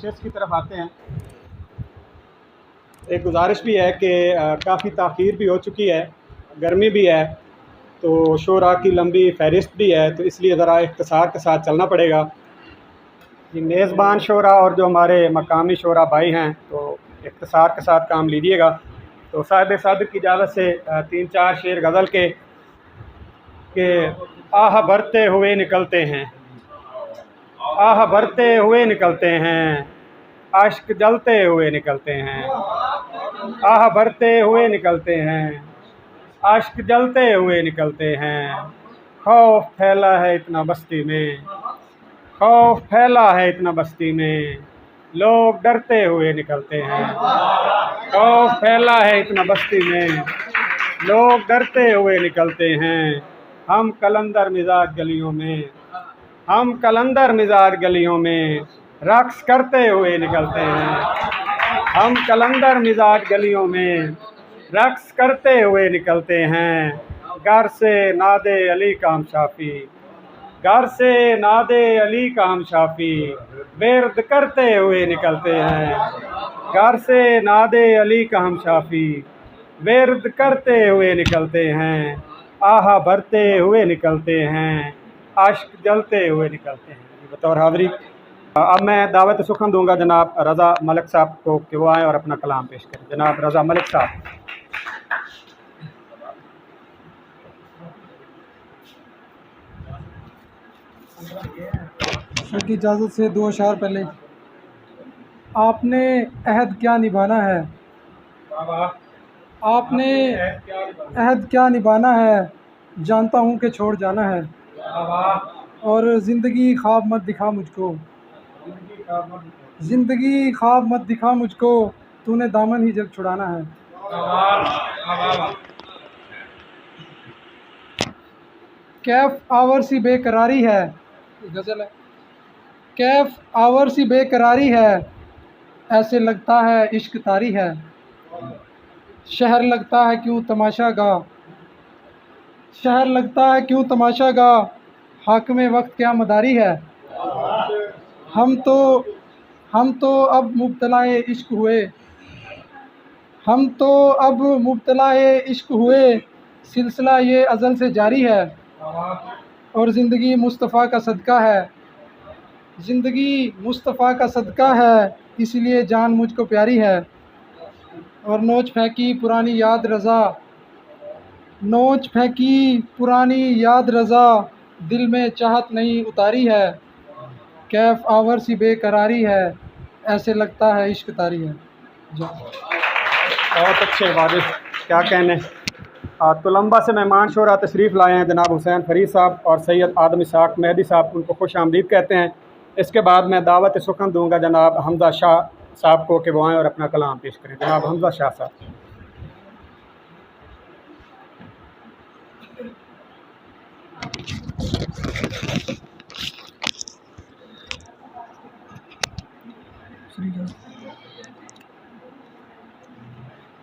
शेष की तरफ आते हैं। एक गुजारिश भी है कि काफ़ी ताख़ीर भी हो चुकी है, गर्मी भी है, तो शोरा की लंबी फ़हरिस्त भी है, तो इसलिए ज़रा इख्तिसार के साथ चलना पड़ेगा। ये मेज़बान शोरा और जो हमारे मकामी शोरा भाई हैं, तो इख्तिसार के साथ काम लीजिएगा। तो साहिब सादिक की इजाज़त से 3-4 शेर गज़ल के आह भरते हुए निकलते हैं, आह भरते हुए निकलते हैं, आश्क जलते हुए निकलते हैं, आह भरते हुए निकलते हैं, आश्क जलते हुए निकलते हैं। खौफ फैला है इतना बस्ती में, खौफ फैला है इतना बस्ती में, लोग डरते हुए निकलते हैं। खौफ फैला है इतना बस्ती में, लोग डरते हुए निकलते हैं। हम कलंदर मिजाज गलियों में, हम कलंदर मिजाज गलियों में रक्स करते हुए निकलते हैं। हम कलंदर मिजाज गलियों में रक्स करते हुए निकलते हैं। घर से नादे अली का हम शाफी, घर से नादे अली का हम शाफी बेर्द करते हुए निकलते हैं। घर से नादे अली का हम शाफी बेर्द करते हुए निकलते हैं। आहा भरते हुए निकलते हैं, आश्क जलते हुए निकलते हैं। बतौर हाज़री अब मैं दावत सुखन दूंगा जनाब रज़ा मलिक साहब को कि वो आएँ और अपना कलाम पेश करें। जनाब रज़ा मलिक साहब। की इजाज़त से 2 अशार पहले। आपने अहद क्या निभाना है, आपने अहद क्या निभाना है, जानता हूँ कि छोड़ जाना है। और ज़िंदगी ख्वाब मत दिखा मुझको, ज़िंदगी ख्वाब मत दिखा मुझको, तूने दामन ही जब छुड़ाना है। कैफ आवर सी बेकरारी है, गज़ल है। कैफ आवर सी बेकरारी है, ऐसे लगता है इश्क तारी है। शहर लगता है क्यों तमाशा गा, शहर लगता है क्यों तमाशा गा, हाकिम वक्त क्या मदारी है। हम तो अब मुब्तलाए इश्क हुए, हम तो अब मुब्तलाए इश्क हुए, सिलसिला ये अज़ल से जारी है। और ज़िंदगी मुस्तफ़ा का सदका है, ज़िंदगी मुस्तफ़ा का सदका है, इसलिए जान मुझको प्यारी है। और नोच फेंकी पुरानी याद रज़ा, नोच फेंकी पुरानी याद रज़ा, दिल में चाहत नहीं उतारी है। कैफ आवर सी बेकरारी है, ऐसे लगता है इश्क तारी है। बहुत अच्छे वाजिब, क्या कहने। तुलंबा से मेहमान शोरा तशरीफ़ लाए हैं जनाब हुसैन फरीद साहब और सैयद आदम इसाक मेहदी साहब, उनको खुश आमदीद कहते हैं। इसके बाद मैं दावत सुखन दूंगा जनाब हमज़ा शाह साहब को कि वो आएँ और अपना कलाम पेश करें। जनाब हमज़ा शाह साहब।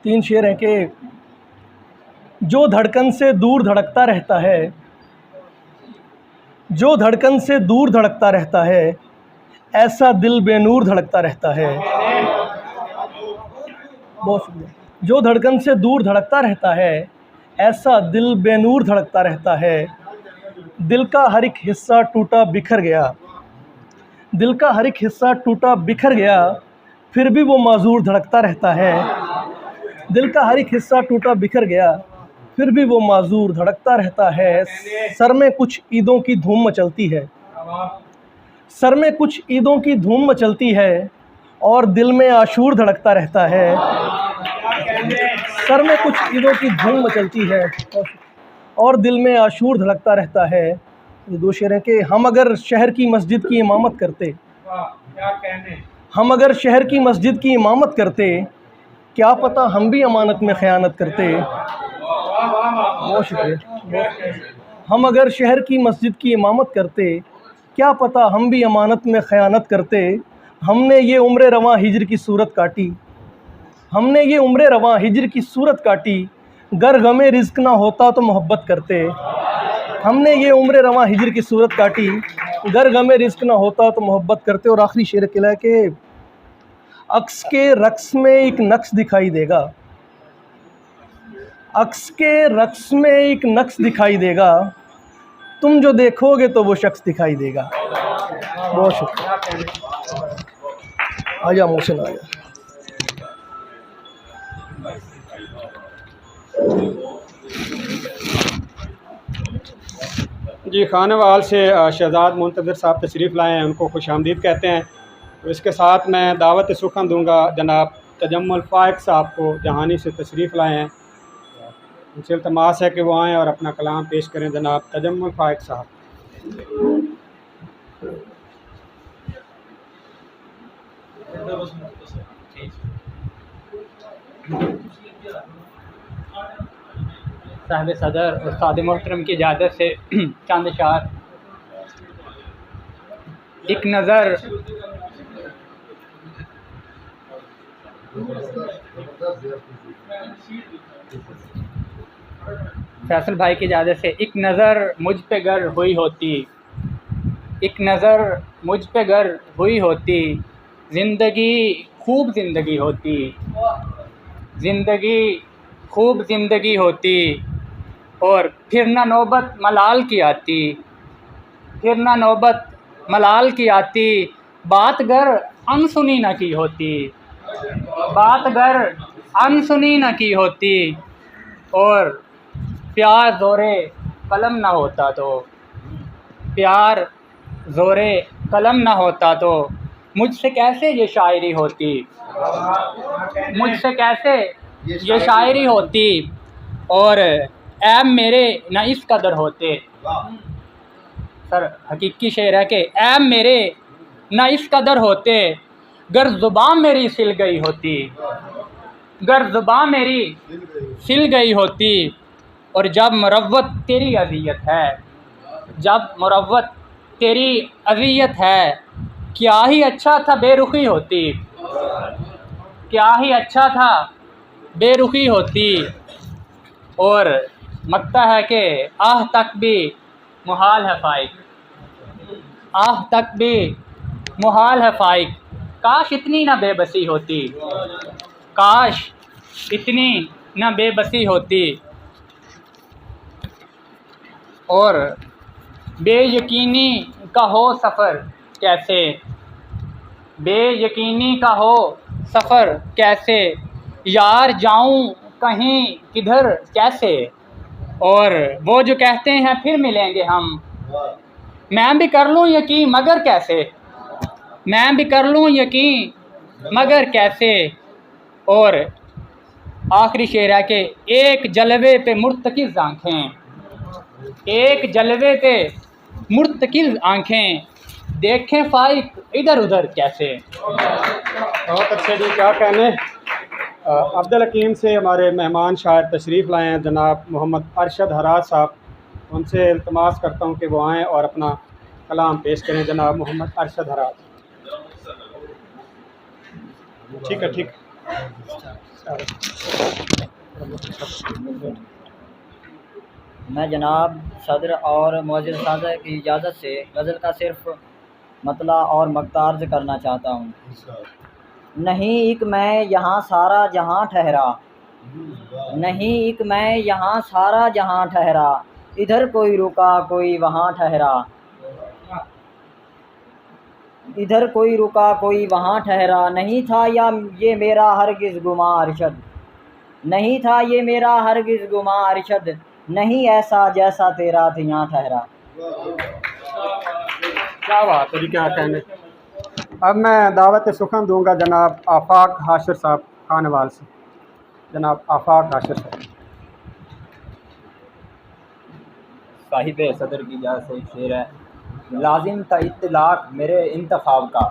तीन शेर हैं कि जो धड़कन से दूर धड़कता रहता है, जो धड़कन से दूर धड़कता रहता है, ऐसा दिल बेनूर धड़कता रहता है। बहुत शुक्रिया। जो धड़कन से दूर धड़कता रहता है, ऐसा दिल बेनूर धड़कता रहता है। दिल का हर एक हिस्सा टूटा बिखर गया, दिल का हर एक हिस्सा टूटा बिखर गया, फिर भी वो माजूर धड़कता रहता है। दिल का हर एक हिस्सा टूटा बिखर गया, फिर भी वो माजूर धड़कता रहता है। सर में कुछ ईदों की धूम मचलती है, सर में कुछ ईदों की धूम मचलती है, और दिल में आशूर धड़कता रहता है। सर में कुछ ईदों की धूम मचलती है और दिल में आशूर धड़कता रहता है। ये 2 शेर हैं कि हम अगर शहर की मस्जिद की इमामत करते, हम अगर शहर की मस्जिद की इमामत करते, क्या पता हम भी अमानत में ख़यानत करते। बहुत शुक्रिया। हम अगर शहर की मस्जिद की इमामत करते, क्या पता हम भी अमानत में ख़यानत करते। हमने ये उम्र रवां हिज्र की सूरत काटी, हमने ये उम्र रवां हिज्र की सूरत काटी, गर गमे रिज़्क ना होता तो मोहब्बत करते। हमने ये उम्र रवां हिज्र की सूरत काटी, गर गमे रिज़्क ना होता तो मोहब्बत करते। और आखिरी शेर किला है कि अक्स के रक्स में एक नक्श दिखाई देगा, अक्स के रक्स में एक नक्श दिखाई देगा, तुम जो देखोगे तो वो शख्स दिखाई देगा। बहुत शुक्रिया। आजा मोहसिन आजा। जी, खानेवाल से शहजाद मुंतज़िर साहब तशरीफ़ लाए हैं, उनको खुशामदीद कहते हैं। तो इसके साथ मैं दावत सुखन दूंगा जनाब तजम्मुल फ़ाइक साहब को, जहानी से तशरीफ़ लाए हैं। उनसे इल्तमास है कि वो आएँ और अपना कलाम पेश करें। जनाब तजम्मुल फ़ाइक साहब। साहिब सदर और उस्ताद मोहतरम की इजाज़त से चंद अशार। एक नज़र फैसल भाई की इजाज़त से, एक नज़र मुझ पे गर हुई होती, एक नज़र मुझ पे गर हुई होती, ज़िंदगी खूब ज़िंदगी होती, ज़िंदगी खूब ज़िंदगी होती, और फिर ना नौबत मलाल की आती, फिर ना नौबत मलाल की आती, बात गर अनसुनी न की होती, बात गर अनसुनी न की होती, और प्यार ज़ोरे कलम ना होता तो, प्यार ज़ोरे कलम ना होता तो मुझसे कैसे ये शायरी होती, मुझसे कैसे ये शायरी होती, और ऐब मेरे न इस कदर होते। सर हकीकी शेर है कि ऐब मेरे न इस कदर होते, गर ज़ुबान मेरी सिल गई होती, गर ज़ुबान मेरी सिल गई होती, और जब मुरव्वत तेरी अज़ियत है, जब मुरव्वत तेरी अज़ियत है, क्या ही अच्छा था बेरुखी होती, क्या ही अच्छा था बेरुखी होती, और मकता है कि आह तक भी मुहाल है फ़ाइक, आह तक भी मुहाल है फ़ाइक, काश इतनी ना बेबसी होती, काश इतनी ना बेबसी होती, और बेयकीनी का हो सफ़र कैसे, बेयकीनी का हो सफ़र कैसे, यार जाऊं कहीं किधर कैसे, और वो जो कहते हैं फिर मिलेंगे हम, मैं भी कर लूँ यकीन मगर कैसे, मैं भी कर लूँ यकीन मगर कैसे, और आखिरी शेर है कि एक जलवे पे मुर्तकिज़ आँखें, एक जलवे पे मुर्तकिज़ आँखें, देखें फ़ाइक इधर उधर कैसे। बहुत अच्छे जी, क्या कहने। अब्दुल हकीम से हमारे मेहमान शायर तशरीफ़ लाए हैं जनाब मोहम्मद अरशद हराज साहब। उनसे इल्तमास करता हूँ कि वो आएँ और अपना कलाम पेश करें। जनाब मोहम्मद अरशद हराज। ठीक है, ठीक। मैं जनाब सदर और मुअज़्ज़िज़ साहब की इजाज़त से गज़ल का सिर्फ मतला और मक़ता अर्ज़ करना चाहता हूँ। नहीं एक मैं यहाँ सारा जहाँ ठहरा, नहीं एक मैं यहाँ सारा जहाँ ठहरा, इधर कोई रुका कोई वहाँ ठहरा, इधर कोई रुका कोई वहाँ ठहरा, नहीं था या ये मेरा हरगिज़ गुमा अरशद, नहीं था ये मेरा हरगिज़ गुमा अरशद, नहीं ऐसा जैसा तेरा यहाँ ठहरा। क्या बात है जी, क्या कहने। अब मैं दावत सुखन दूंगा जनाब आफाक हाशिर साहब खानेवाल से। जनाब आफाक हाशिर साहब। साहिब सदर की इजाज़त से एक शेर है। लाजिम था इत्तलाक मेरे इंतखाब का,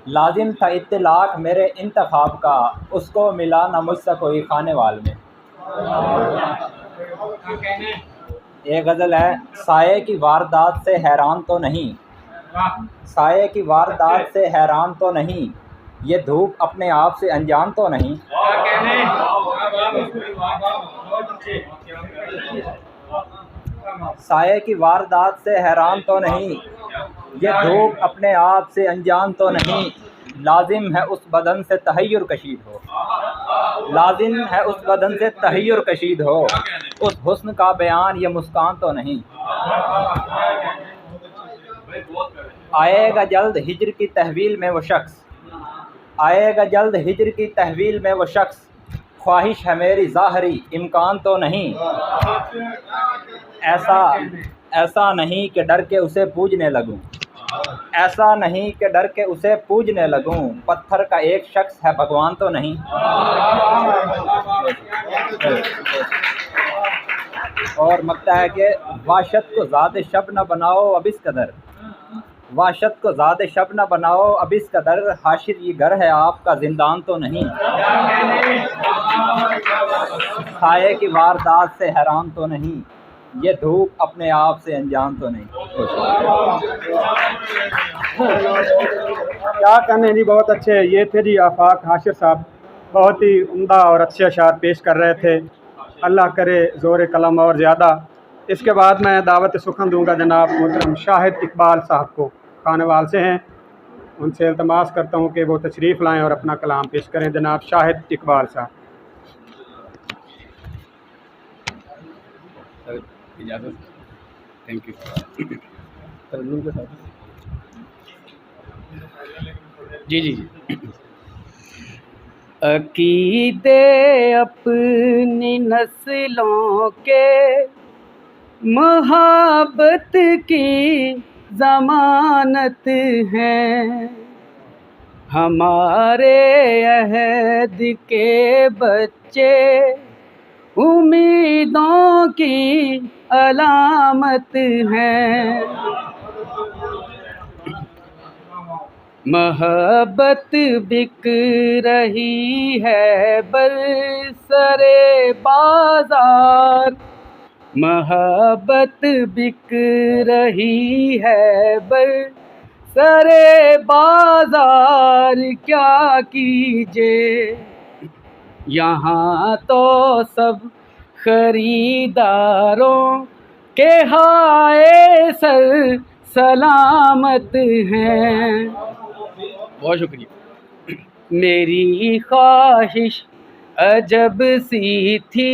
लाजिम था इत्तलाक मेरे इंतखाब का, उसको मिला ना मुझसे कोई खानेवाल में। ये गज़ल है। साये की वारदात से हैरान तो नहीं, साये की वारदात से हैरान तो नहीं, ये धूप अपने आप से अनजान तो नहीं। साये की वारदात से हैरान तो नहीं, ये धूप अपने आप से अनजान तो नहीं, लाजिम है उस बदन से तहय्युर कशीद हो, लाजिम है उस बदन से तहय्युर कशीद हो, उस हुस्न का बयान ये मुस्कान तो नहीं। आएगा जल्द हिज्र की तहवील में वो शख्स, आएगा जल्द हिज्र की तहवील में वो शख्स, ख्वाहिश है मेरी ज़ाहरी इम्कान तो नहीं। ऐसा नहीं कि डर के उसे पूजने लगूं, ऐसा नहीं कि डर के उसे पूजने लगूं, पत्थर का एक शख्स है भगवान तो नहीं। और मकता है कि वाशत को ज़्यादा शब न बनाओ अब इस कदर, वाशत को ज़्यादा शब न बनाओ अब इस कदर, हाशिर ये घर है आपका ज़िंदान तो नहीं। खाए की वारदात से हैरान तो नहीं, ये धूप अपने आप से अनजान तो नहीं। क्या कहने जी, बहुत अच्छे। ये थे जी आफाक हाशिर साहब, बहुत ही उम्दा और अच्छे अशार पेश कर रहे थे। अल्लाह करे ज़ोर कलम और ज़्यादा। इसके बाद मैं दावत सुखन दूंगा जनाब मोहतरम शाहिद इकबाल साहब को, खानेवाल से हैं। उनसे इल्तमास करता हूँ कि वो तशरीफ़ लाएँ और अपना कलाम पेश करें। जनाब शाहिद इकबाल साहब। इजाज़त, थैंक यू। जी जी जी। अकीदे अपनी नस्लों के मोहब्बत की ज़मानत है, हमारे अहद के बच्चे उम्मीदों की अलामत हैं। मोहब्बत बिक रही है बरसरे बाजार, मोहब्बत बिक रही है बरसरे बाजार, क्या कीजिए यहाँ तो सब खरीदारों के हाय सर सलामत हैं। बहुत शुक्रिया। मेरी ख्वाहिश अजब सी थी,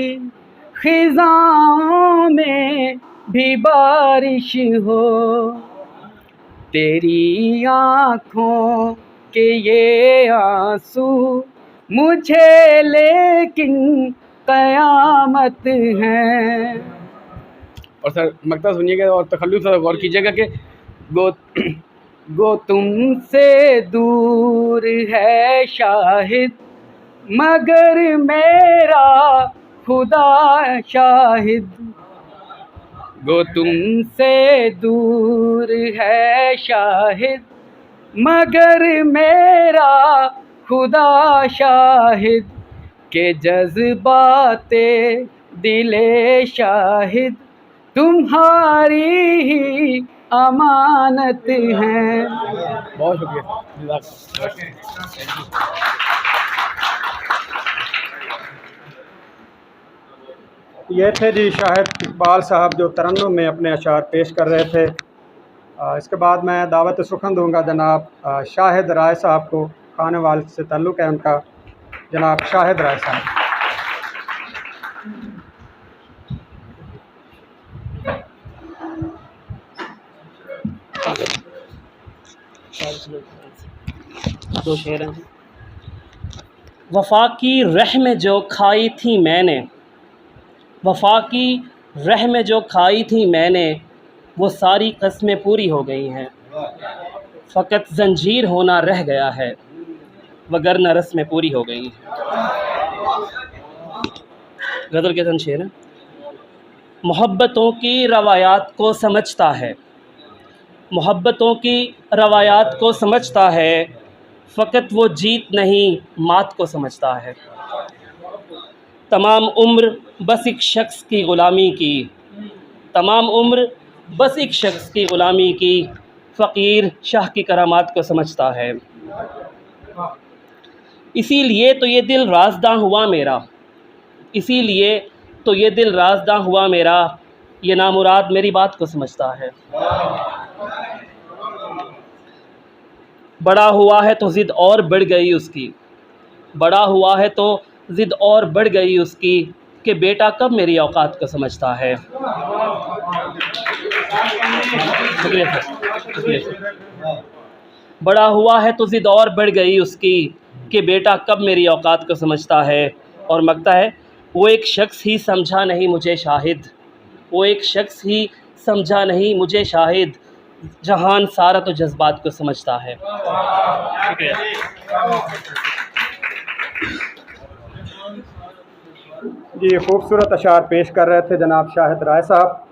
खिज़ाओं में भी बारिश हो, तेरी आँखों के ये आंसू मुझे लेकिन क़यामत है। और सर मकता सुनिएगा और तखल्लुस से गौर कीजिएगा कि गो तुमसे दूर है शाहिद, मगर मेरा खुदा शाहिद। गो तुमसे दूर है शाहिद, मगर मेरा खुदा शाहिद, के जज्बाते दिले शाहिद तुम्हारी ही अमानत है। बहुत शुक्रिया। ये थे जी शाहिद इकबाल साहब जो तरन्नुम में अपने अशार पेश कर रहे थे। इसके बाद मैं दावत सुखन दूंगा जनाब शाहिद राय साहब को, खानेवाल से ताल्लुक़ है उनका। जनाब शाहिद राय साहब। दो शेर हैं। वफ़ा की रह में जो खाई थी मैंने, वफ़ा की रह में जो खाई थी मैंने, वो सारी कस्में पूरी हो गई हैं। फ़कत ज़ंजीर होना रह गया है, वगरना रस्में पूरी हो गई हैं। गज़ल के शेर हैं। मोहब्बतों की रवायात को समझता है, मोहब्बतों की रवायात को समझता है, फ़कत वो जीत नहीं मात को समझता है। तमाम उम्र बस एक शख्स की ग़ुलामी की, तमाम उम्र बस एक शख्स की ग़ुलामी की, फ़कीर शाह की करामात को समझता है। इसीलिए तो ये दिल राज़दां हुआ मेरा, इसीलिए तो ये दिल राज़दां हुआ मेरा, ये नामुराद मेरी बात को समझता है। बड़ा हुआ है तो ज़िद और बढ़ गई उसकी, बड़ा हुआ है तो ज़िद और बढ़ गई उसकी, कि बेटा कब मेरी औकात को समझता है। शुक्रिया सर, शुक्रिया सर। बड़ा हुआ है तो ज़िद और बढ़ गई उसकी, कि बेटा कब मेरी औकात को समझता है। और मगता है, वो एक शख्स ही समझा नहीं मुझे शाहिद, वो एक शख्स ही समझा नहीं मुझे शाहिद, जहान सारा तो जज्बात को समझता है। जी, खूबसूरत अशार पेश कर रहे थे जनाब शाहिद राय साहब।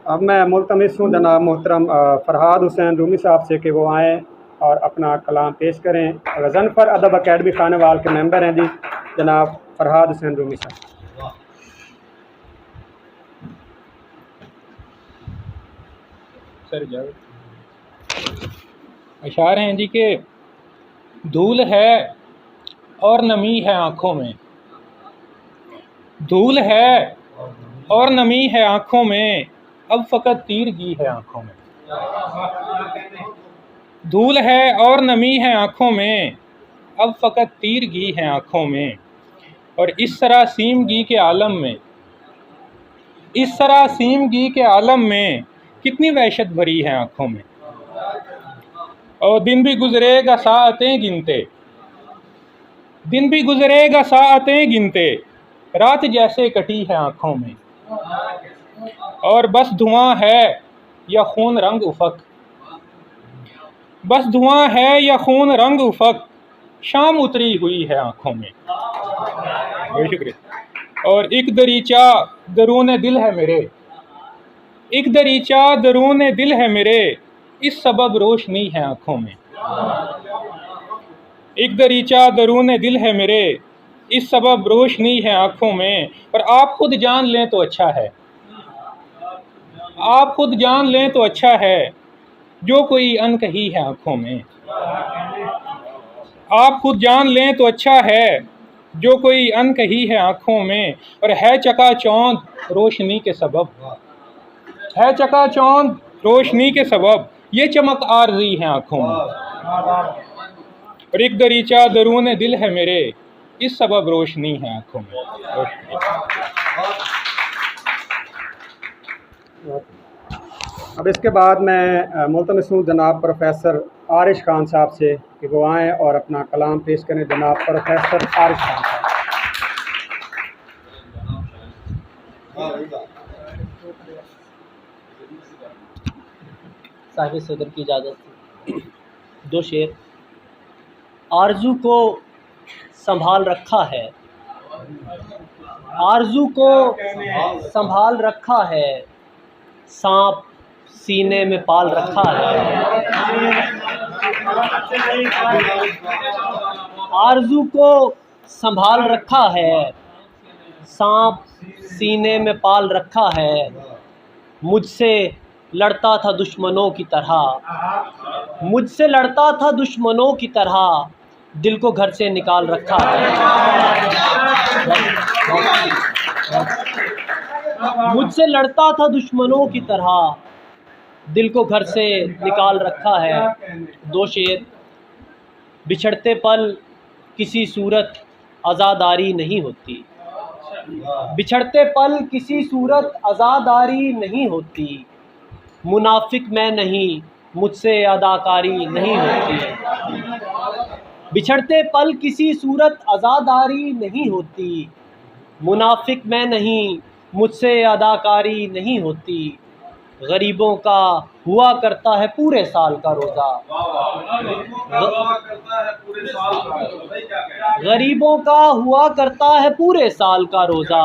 अब मैं मुल्तमिस हूँ जनाब मोहतरम फ़रहाद हुसैन रूमी साहब से कि वो आएँ और अपना कलाम पेश करें। गज़नफ़र अदब अकेडमी खानेवाल के मेंबर हैं जी जनाब फ़रहाद हुसैन रूमी साहब। सर जाओ। अशार हैं जी के धूल है और नमी है आँखों में, धूल है और नमी है आँखों में, अब फ़कत तीरगी है आँखों में। धूल है और नमी है आँखों में, अब फ़कत तीरगी है आँखों में। और इस सरासीमगी के आलम में, इस सरासीमगी के आलम में कितनी वहशत भरी है आँखों में। और दिन भी गुजरेगा साअतें गिनते, दिन भी गुजरेगा साअतें गिनते, रात जैसे कटी है आँखों में। और बस धुआं है या खून रंग उफक, बस धुआं है या खून रंग उफक, शाम उतरी हुई है आँखों में। बहुत शुक्रिया। और एक दरीचा दरूने दिल है मेरे, एक दरीचा दरूने दिल है मेरे, इस सबब रोशनी है आँखों में। एक दरीचा दरूने दिल है मेरे, इस सबब रोशनी है आँखों में। और आप खुद जान लें तो अच्छा है, आप खुद जान लें तो अच्छा है, जो कोई अनकही है आँखों में। आप खुद जान लें तो अच्छा है, जो कोई अनकही है आँखों में। और है चकाचौंध रोशनी के सबब, है चकाचौंध रोशनी के सबब, ये चमक आरज़ी है आँखों में। और एक दरीचा दरूने दिल है मेरे, इस सबब रोशनी है आँखों में। अब इसके बाद मैं मुल्तमिस हूँ जनाब प्रोफेसर आरिश खान साहब से कि वो आएँ और अपना कलाम पेश करें। जनाब प्रोफेसर आरिश खान साहब। साहिब सदर की इजाज़त। दो शेर। आरज़ू को संभाल रखा है, आरज़ू को संभाल रखा है, सांप सीने में पाल रखा है। आरज़ू को संभाल रखा है, सांप सीने में पाल रखा है। मुझसे लड़ता था दुश्मनों की तरह, मुझसे लड़ता था दुश्मनों की तरह, दिल को घर से निकाल रखा है। मुझसे लड़ता था दुश्मनों की तरह, दिल को घर से निकाल रखा है। दो शेर। बिछड़ते पल किसी सूरत आज़ादारी नहीं होती, बिछड़ते पल किसी सूरत आज़ादारी नहीं होती। मुनाफिक मैं नहीं, मुझसे अदाकारी नहीं होती। बिछड़ते पल किसी सूरत आज़ादारी नहीं होती। मुनाफिक मैं नहीं, मुझसे अदाकारी नहीं होती। गरीबों का हुआ करता है पूरे साल का रोज़ा, गरीबों का हुआ करता है पूरे साल का रोज़ा।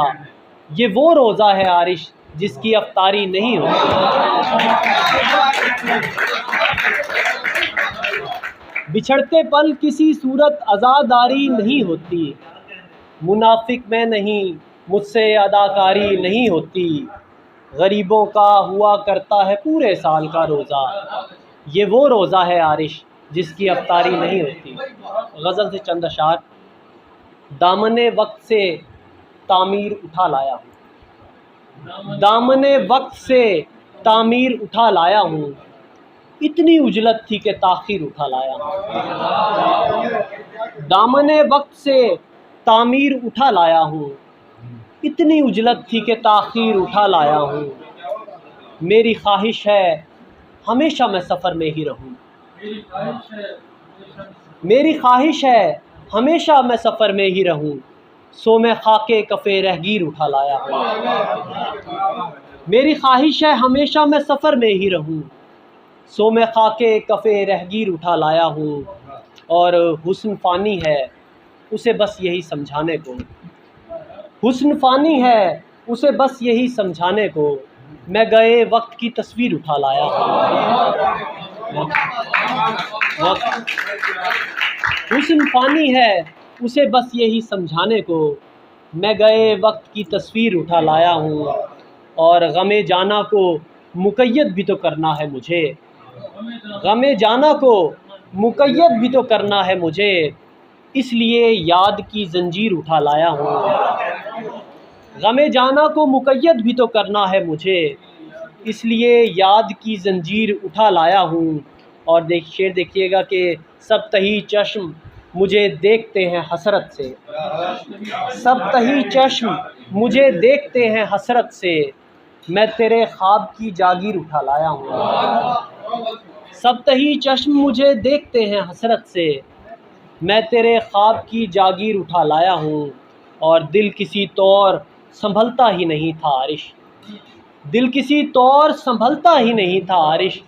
ये वो रोज़ा है आरिश जिसकी अफ्तारी नहीं होती। बिछड़ते पल किसी सूरत आज़ादारी नहीं होती। मुनाफिक मैं नहीं, मुझसे अदाकारी नहीं होती। गरीबों का हुआ करता है पूरे साल का रोज़ा, ये वो रोज़ा है आरिश जिसकी अफ्तारी नहीं होती। गज़ल से चंद अशार। दामने वक्त से तामीर उठा लाया हूँ, दामने वक्त से तामीर उठा लाया हूँ। इतनी उजलत थी कि ताख़ीर उठा लाया हूँ। दामने वक्त से तामीर उठा लाया हूँ, इतनी उजलत थी कि ताख़ीर उठा लाया हूँ। मेरी ख्वाहिश है हमेशा मैं सफ़र में ही रहूँ, मेरी ख्वाहिश है हमेशा मैं सफ़र में ही रहूँ, सो मैं खाके कफ़े रहगीर उठा लाया हूँ। मेरी ख्वाहिश है हमेशा मैं सफ़र में ही रहूँ, सो मैं खाके कफ़े रहगीर उठा लाया हूँ। और हुस्न फ़ानी है उसे बस यही समझाने को, हुस्न फ़ानी है उसे बस यही समझाने को, मैं गए वक्त की तस्वीर उठा लाया हूँ। हुस्न फ़ानी है उसे बस यही समझाने को, मैं गए वक्त की तस्वीर उठा लाया हूँ। और गमे जाना को मुक़य्यद भी तो करना है मुझे, गमे जाना को मुक़य्यद भी तो करना है मुझे, इसलिए याद की ज़ंजीर उठा लाया हूँ। गमे जाना को मुक़य्यद भी तो करना है मुझे, इसलिए याद की ज़ंजीर उठा लाया हूँ। और शेर देखिएगा कि सब तही चश्म मुझे देखते हैं हसरत से, सब तही चश्म मुझे देखते हैं हसरत से, मैं तेरे ख्वाब की जागीर उठा लाया हूँ। सब तही चश्म मुझे देखते हैं हसरत से, मैं तेरे ख्वाब की जागीर उठा लाया हूँ। और दिल किसी तौर संभलता ही नहीं था आरिश, दिल किसी तौर संभलता ही नहीं था आरिश,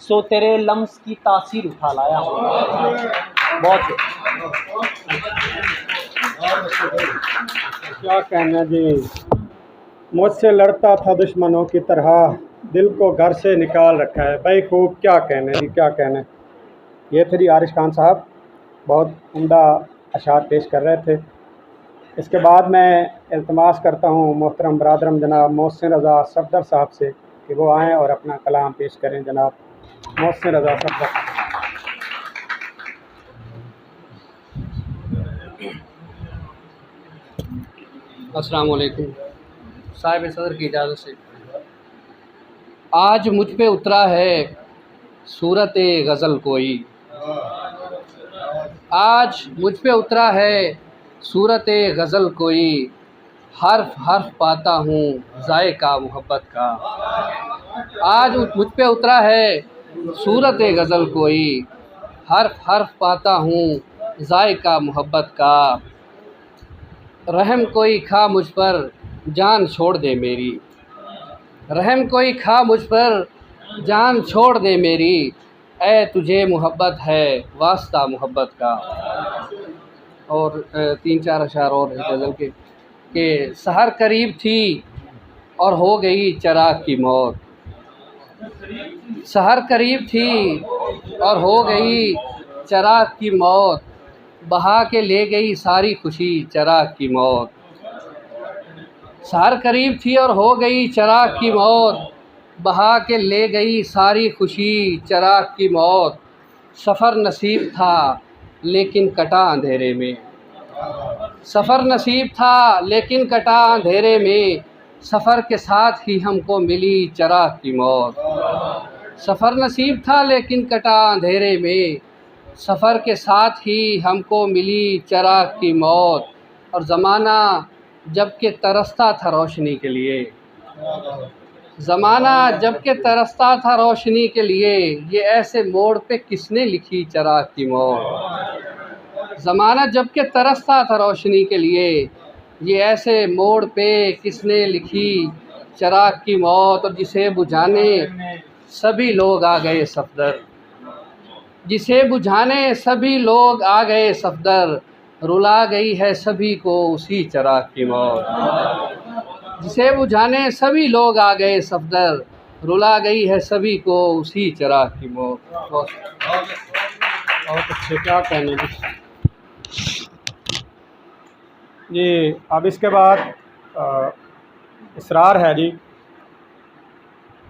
सो तेरे लम्स की तासीर उठा लाया हूँ। बहुत क्या कहना जी, मुझसे लड़ता था दुश्मनों की तरह, दिल को घर से निकाल रखा है। भाई खूब, क्या कहना जी, क्या कहना। ये थे जी आरिश खान साहब, बहुत उम्दा अशार पेश कर रहे थे। इसके बाद मैं इल्तमास करता हूँ मोहतरम बरादरम जनाब मोहसिन रज़ा सफदर साहब से कि वो आएँ और अपना कलाम पेश करें। जनाब मोहसिन रज़ा सफदर। अस्सलाम वालेकुम। साहिब सदर की इजाज़त से, आज मुझ पे उतरा है सूरत गज़ल कोई, आज मुझ पे उतरा है सूरत गज़ल कोई, हर्फ हर्फ पाता हूँ ज़ायका मोहब्बत का। आज मुझ पे उतरा है सूरत गज़ल कोई, हर्फ हर्फ पाता हूँ ज़ायका मोहब्बत का। रहम कोई खा मुझ पर जान छोड़ दे मेरी, रहम कोई खा मुझ पर जान छोड़ दे मेरी, ऐ तुझे मोहब्बत है वास्ता मोहब्बत का। और 3-4 अशार और गज़ल के सहर करीब थी और हो गई चिराग की मौत, सहर करीब थी और हो गई चिराग की मौत, बहा के ले गई सारी खुशी चिराग की मौत। सहर करीब थी और हो गई चिराग की मौत, बहा के ले गई सारी खुशी चिराग की मौत। सफ़र नसीब था लेकिन कटा अंधेरे में, सफ़र नसीब था लेकिन कटा अंधेरे में, सफ़र के साथ ही हमको मिली चिराग की मौत। सफ़र नसीब था लेकिन कटा अंधेरे में, सफ़र के साथ ही हमको मिली चिराग की मौत। और ज़माना जब के तरसता था रोशनी के लिए, ज़माना जब के तरसता था रोशनी के लिए, ये ऐसे मोड़ पे किसने लिखी चिराग की मौत। ज़माना जब के तरसता था रोशनी के लिए, ये ऐसे मोड़ पे किसने लिखी चिराग की मौत। और जिसे बुझाने सभी लोग आ गए सफदर, जिसे बुझाने सभी लोग आ गए सफदर, रुला गई है सभी को उसी चिराग की मौत। जिसे बुझाने सभी लोग आ गए सफदर, रुला गई है सभी को उसी चिराग की मौत। बहुत अच्छे, क्या कहने जी। अब इसके बाद इसरार है ji,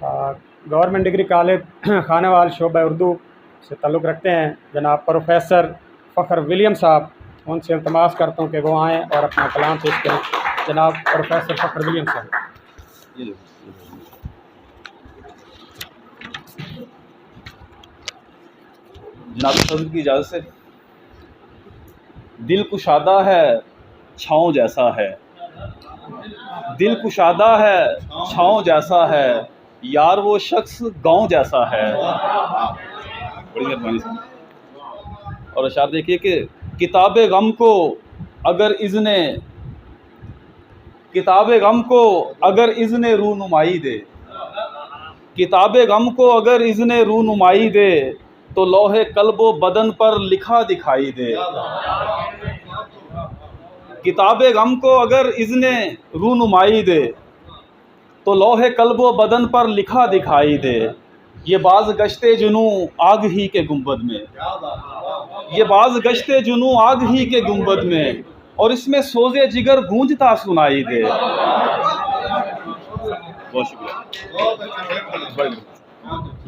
government degree college Khanewal शोबा उर्दू से ताल्लुक़ रखते हैं जनाब प्रोफेसर फ़खर विलियम साहब। उनसे इल्तमास करता हूँ कि वो आएँ और अपना कलाम पेश करें। जनाब प्रोफेसर फ़खर विलियम साहब। जनाब सदर की इजाज़त से। दिल कुशादा है छाँव जैसा है, दिल कुशादा है छाँव जैसा है, यार वो शख्स गाँव जैसा है। बड़ी मेहरबानी से। और अशार देखिए कि किताब गम को अगर इज़्ने रूनुमाई दे, किताब गम को अगर इज़्ने रूनुमाई दे, तो लोहे कल्बो बदन पर लिखा दिखाई दे। किताब गम को अगर इज़्ने रूनुमाई दे, तो लोहे कल्बो बदन पर लिखा दिखाई दे। ये बाज़ गश्ते जुनू आग ही के गुंबद में, ये बाज़ गश्ते जुनू आग ही के गुंबद में, और इसमें सोज़े जिगर गूंजता सुनाई दे। बहुत शुक्रिया।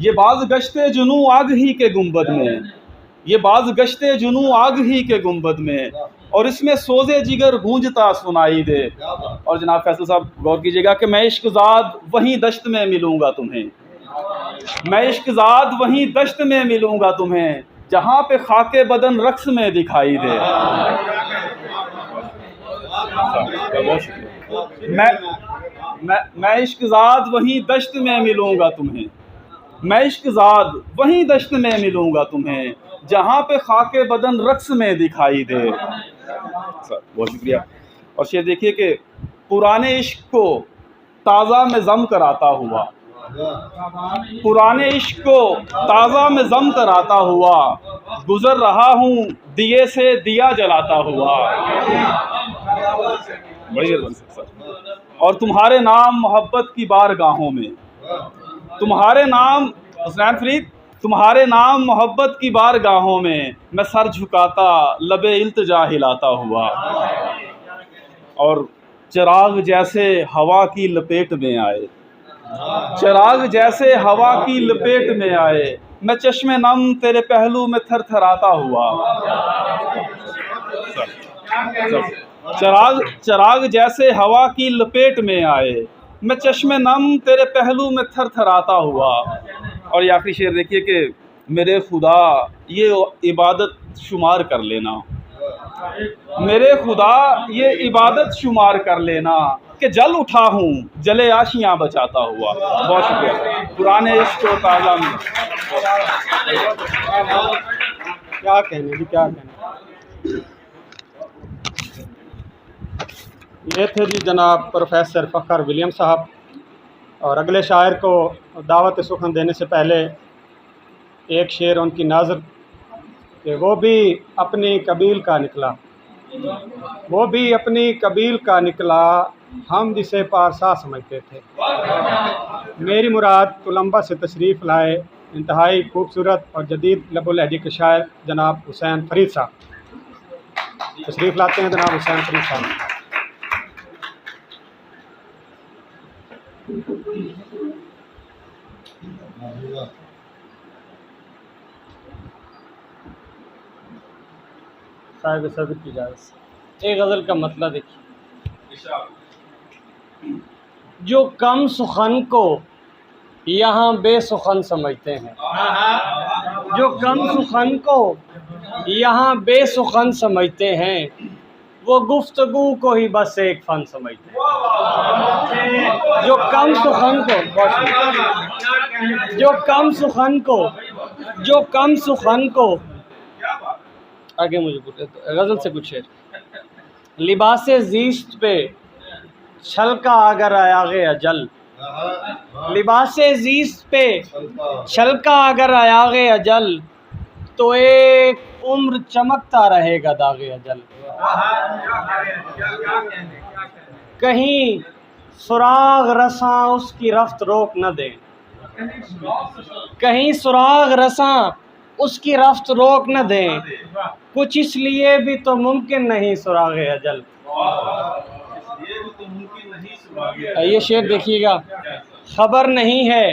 ये बाज़ गश्ते जुनू आग ही के गुंबद में, ये बाज़ गश्ते जुनू आग ही के गुंबद में, और इसमें सोज़े जिगर गूंजता सुनाई दे। और जनाब फैसल साहब गौर कीजिएगा कि मैं इश्क़-ज़ाद वहीं दश्त में मिलूँगा तुम्हें, मैं इश्क़-ज़ाद वहीं दश्त में मिलूँगा तुम्हें, जहाँ पे खाके बदन रक्स में दिखाई दे। मैं इश्क़-ज़ाद वहीं दश्त में मिलूँगा तुम्हें, मैं इश्क़-ज़ाद वहीं दश्त में मिलूँगा तुम्हें, जहाँ पे खाके बदन रक्स में दिखाई दे। बहुत शुक्रिया। और शेर देखिए कि पुराने इश्क को ताज़ा में ज़म कराता हुआ, पुराने इश्क को ताज़ा में ज़म कराता हुआ, गुज़र रहा हूँ दिए से दिया जलाता हुआ। बड़ी और तुम्हारे नाम मोहब्बत की बारगाहों में, तुम्हारे नाम हुसैन फरीद, तुम्हारे नाम मोहब्बत की बारगाहों में, मैं सर झुकाता लबे इल्तिजा हिलाता हुआ। और चिराग जैसे हवा की लपेट में आए, चिराग जैसे हवा की लपेट में आए, मैं चश्मे नम तेरे पहलू में थरथराता हुआ। चिराग जैसे हवा की लपेट में आए, मैं चश्मे नम तेरे पहलू में थरथराता हुआ। और ये आखिरी शेर देखिए कि मेरे खुदा ये इबादत शुमार कर लेना, मेरे खुदा ये इबादत शुमार कर लेना, कि जल उठा हूँ जले आशियाँ बचाता हुआ। बहुत शुक्रिया। पुराने इश्क को ताज़ा में क्या कहने जी, क्या कहने। ये थे जी जनाब प्रोफेसर फ़खर विलियम साहब। और अगले शायर को दावत सुखन देने से पहले एक शेर उनकी नाज़र कि वो भी अपनी कबील का निकला, वो भी अपनी कबील का निकला, हम जिसे पारसा समझते थे। मेरी मुराद कोलंबा से तशरीफ़ लाए इंतहाई खूबसूरत और जदीद लबो लहजे के शायर जनाब हुसैन फरीद साहब तशरीफ़ लाते हैं। जनाब हुसैन फरीद साहब। साहिब सदर की इजाज़त से एक गज़ल का मतलब देखिए। जो कम सुखन को यहाँ बेसुखन समझते हैं, जो कम सुखन को यहाँ बेसुखन समझते हैं, वो गुफ्तगू को ही बस एक फ़न समझते हैं। जो कम सुखन को, जो कम सुखन को, जो कम सुखन को, आगे मुझे गज़ल से कुछ शेर। लिबासे ज़ीस्त पे छलका अगर आयागे अजल, लिबासे ज़ीस्त पे छलका अगर आयागे अजल, तो एक उम्र चमकता रहेगा दागे अजल। कहीं सुराग रसां उसकी रफ्त रोक न दे, कहीं सुराग रसां उसकी रफ्त रोक न दें, कुछ इसलिए भी तो मुमकिन नहीं सुरागे अजल। ये शेर देखिएगा। खबर नहीं है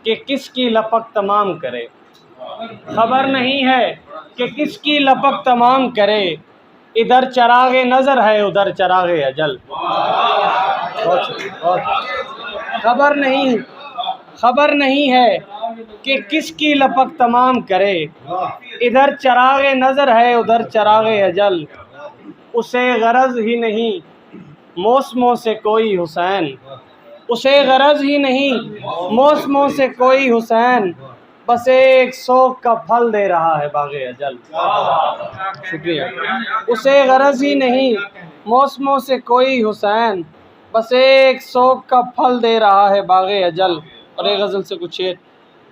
कि किसकी लपक तमाम करे, खबर नहीं है कि किसकी लपक तमाम करे, इधर चरागे नज़र है उधर चरागे अजल। खबर नहीं है कि किसकी लपक तमाम करे, इधर चरागे नज़र है उधर चरागे अजल, उसे गरज ही नहीं मौसमों से कोई हुसैन, उसे गरज ही नहीं मौसमों से कोई हुसैन, बस एक शौक का फल दे रहा है बागे अजल। शुक्रिया। उसे गरज ही नहीं मौसमों से कोई हुसैन, बस एक शौक का फल दे रहा है बागे अजल। और एक गज़ल से कुछ शेर।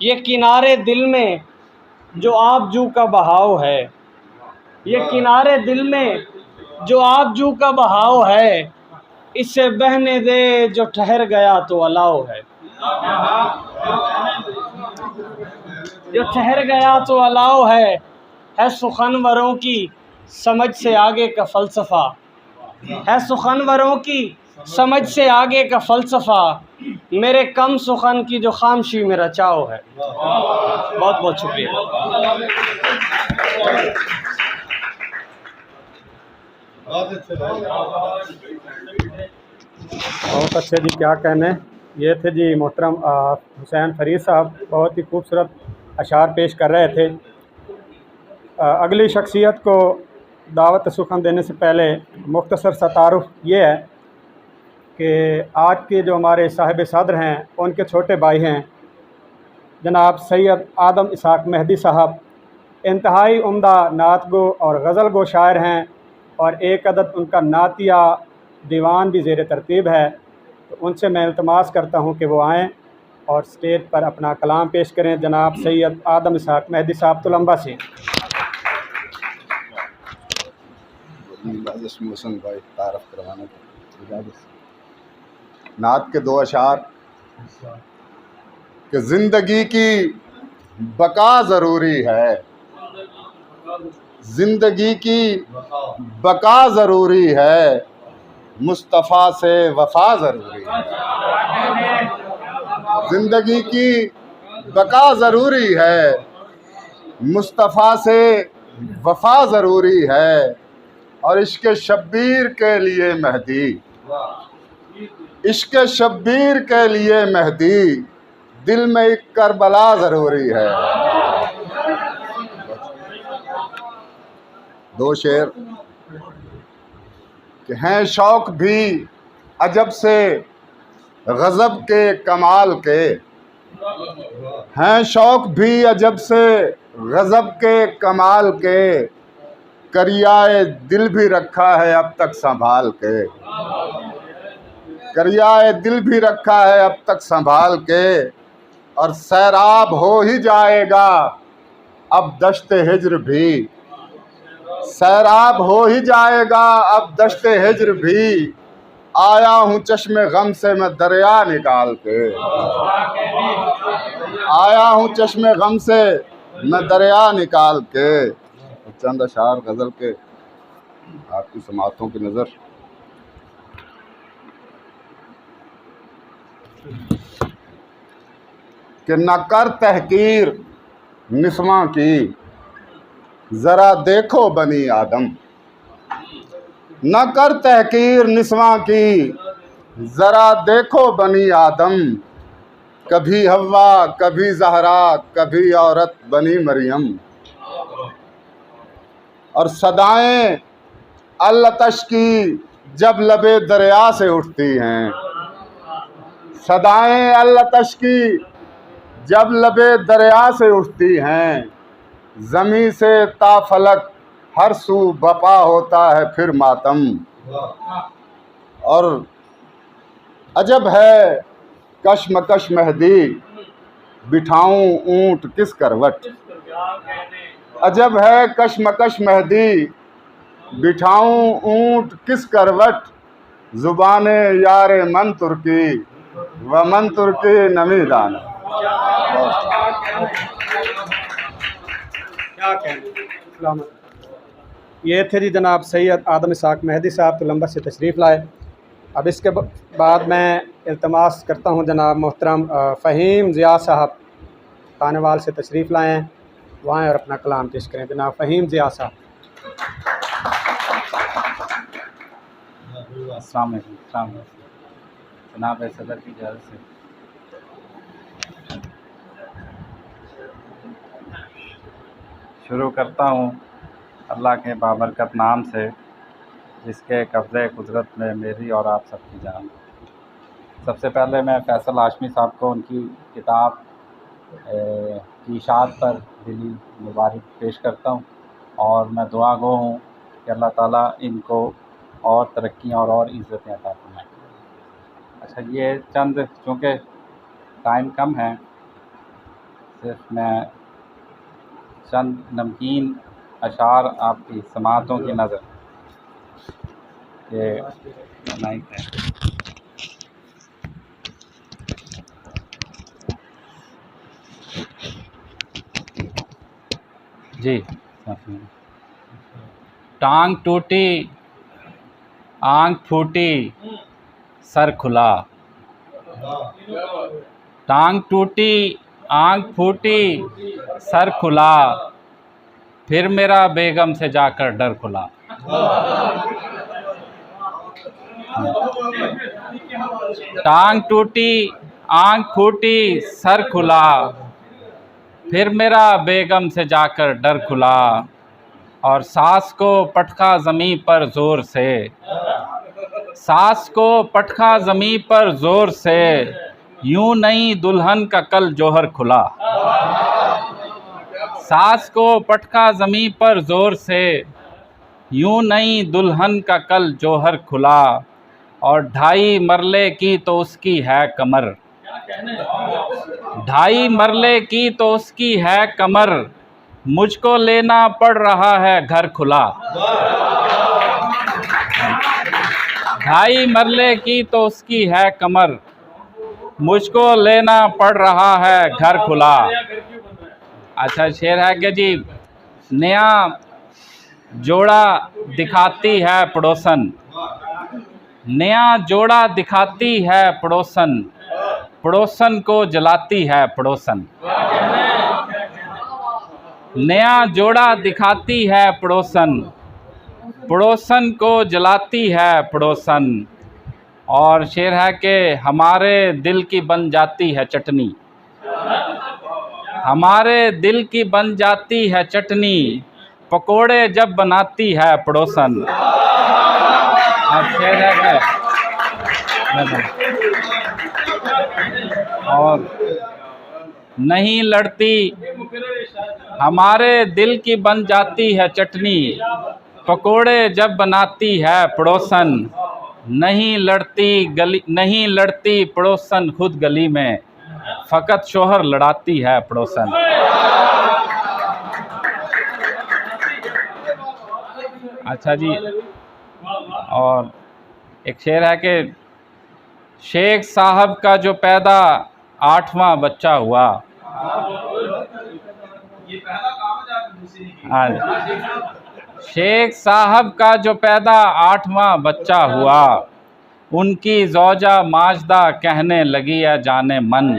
ये किनारे दिल में जो आबजू का बहाव है, ये किनारे दिल में जो आबजू का बहाव है, इसे बहने दे जो ठहर गया तो अलाव है, जो ठहर गया तो अलाव है सुखनवरों की समझ से आगे का फ़लसफ़ा, है सुखनवरों की समझ से आगे का फ़लसफ़ा, मेरे कम सुखन की जो खामशी में रचाव है। बहुत बहुत शुक्रिया। बहुत अच्छे जी, क्या कहने। ये थे जी मोहतरम हुसैन फरीद साहब, बहुत ही खूबसूरत अशार पेश कर रहे थे। अगली शख्सियत को दावत सुखन देने से पहले मुख्तसर सा तारुफ ये है कि आज के जो हमारे साहिब सदर हैं उनके छोटे भाई हैं जनाब सैयद आदम इसहाक मेहदी साहब, इंतहाई उम्दा नात गो और गज़ल गो शायर हैं और एक अदद उनका नातिया दीवान भी ज़ेर तरतीब है। तो उनसे मैं इल्तमास करता हूँ कि वो आएँ और स्टेज पर अपना कलाम पेश करें। जनाब सैयद आदम इसहाक मेहदी साहब तुलंबा से। भाई तारफ़ करवाने को नात के दो अशार कि ज़िंदगी की बका ज़रूरी है, ज़िंदगी की बका ज़रूरी है, मुस्तफ़ा से वफ़ा ज़रूरी है। ज़िंदगी की बका ज़रूरी है, मुस्तफ़ा से वफ़ा ज़रूरी है। और इश्क़ शब्बीर के लिए मेहदी, इश्क़ शब्बीर के लिए मेहदी, दिल में एक करबला ज़रूरी है। दो शेर कि हैं शौक़ भी अजब से गज़ब के कमाल के, हैं शौक़ भी अजब से गज़ब के कमाल के, करियाए दिल भी रखा है अब तक संभाल के, करियाए दिल भी रखा है अब तक संभाल के। और सैराब हो ही जाएगा अब दश्ते हिज्र भी, सैराब हो ही जाएगा अब दश्ते हिज्र भी, आया हूँ चश्मे गम से मैं दरिया निकाल के, आया हूँ चश्मे गम से मैं दरिया निकाल के। चंद अशार गज़ल के आपकी समातों की नज़र। कि न कर तहकीर निस्वां की ज़रा देखो बनी आदम, न कर तहकीर निस्वां की ज़रा देखो बनी आदम, कभी हव्वा कभी ज़हरा कभी औरत बनी मरियम। और सदाएं अल्लतश की जब लबे दरिया से उठती हैं, सदाएं अल्लतश की जब लबे दरिया से उठती हैं, ज़मीं से ताफलक हर सू बपा होता है फिर मातम। और अजब है कशमकश मेहदी बिठाऊं ऊँट किस करवट, अजब है कशमकश मेहदी बिठाऊं ऊँट किस करवट, ज़ुबाने यार मन तुर्की व मन तुर्की नमी दाना। क्या कहना। ये थे जी जनाब सैयद आदम इसहाक मेहदी साहब तुलंबा से तशरीफ़ लाए। अब इसके बाद मैं इल्तमास करता हूँ जनाब मोहतरम फ़हीम ज़िया साहब खानेवाल से तशरीफ़ लाएँ, वहाँ और अपना कलाम पेश करें। जनाब फ़हीम ज़िया साहब। अस्सलाम वालेकुम जनाब सदर की इजाज़त से शुरू करता हूँ अल्लाह के बाबरकत नाम से, जिसके कब्ज़े कुदरत में मेरी और आप सबकी जान। सबसे पहले मैं फैसल हाशमी साहब को उनकी किताब की इशाअत पर दिली मुबारक पेश करता हूँ और मैं दुआ गो हूँ कि अल्लाह ताला इनको और तरक्कियाँ और इज़्ज़तें अता फरमाएं। अच्छा, ये चंद चूँकि टाइम कम है, सिर्फ मैं चंद नमकीन अशार आपकी समातों की नज़र के माइक है। जी, टांग टूटी आँख फूटी सर खुला, टांग टूटी आँख फूटी सर खुला, फिर मेरा बेगम से जाकर डर खुला। टांग टूटी आँख फूटी सर खुला, फिर मेरा बेगम से जाकर डर खुला, और सास को पटखा ज़मीं पर ज़ोर से, सास को पटखा ज़मीं पर ज़ोर से, यूं नहीं दुल्हन का कल जौहर खुला। सास को पटखा ज़मीं पर ज़ोर से, यूं नहीं दुल्हन का कल जौहर खुला, और 2.5 मरले की तो उसकी है कमर, 2.5 मरले की तो उसकी है कमर, मुझको लेना पड़ रहा है घर खुला। 2.5 मरले की तो उसकी है कमर, मुझको लेना पड़ रहा है घर खुला। अच्छा, शेर है कि जी, नया जोड़ा दिखाती है पड़ोसन, नया जोड़ा दिखाती है पड़ोसन, पड़ोसन को जलाती है पड़ोसन। नया जोड़ा दिखाती है पड़ोसन, पड़ोसन को जलाती है पड़ोसन। और शेर है कि हमारे दिल की बन जाती है चटनी, हमारे दिल की बन जाती है चटनी, पकोड़े जब बनाती है पड़ोसन। अब शेर है और नहीं लड़ती, हमारे दिल की बन जाती है चटनी, पकोड़े जब बनाती है पड़ोसन। नहीं लड़ती पड़ोसन खुद गली में, फ़कत शोहर लड़ाती है पड़ोसन। अच्छा जी, और एक शेर है कि शेख साहब का जो पैदा 8वां बच्चा हुआ, हाँ, शेख साहब का जो पैदा 8वां बच्चा हुआ, उनकी ज़ौजा माजदा कहने लगी है जाने मन,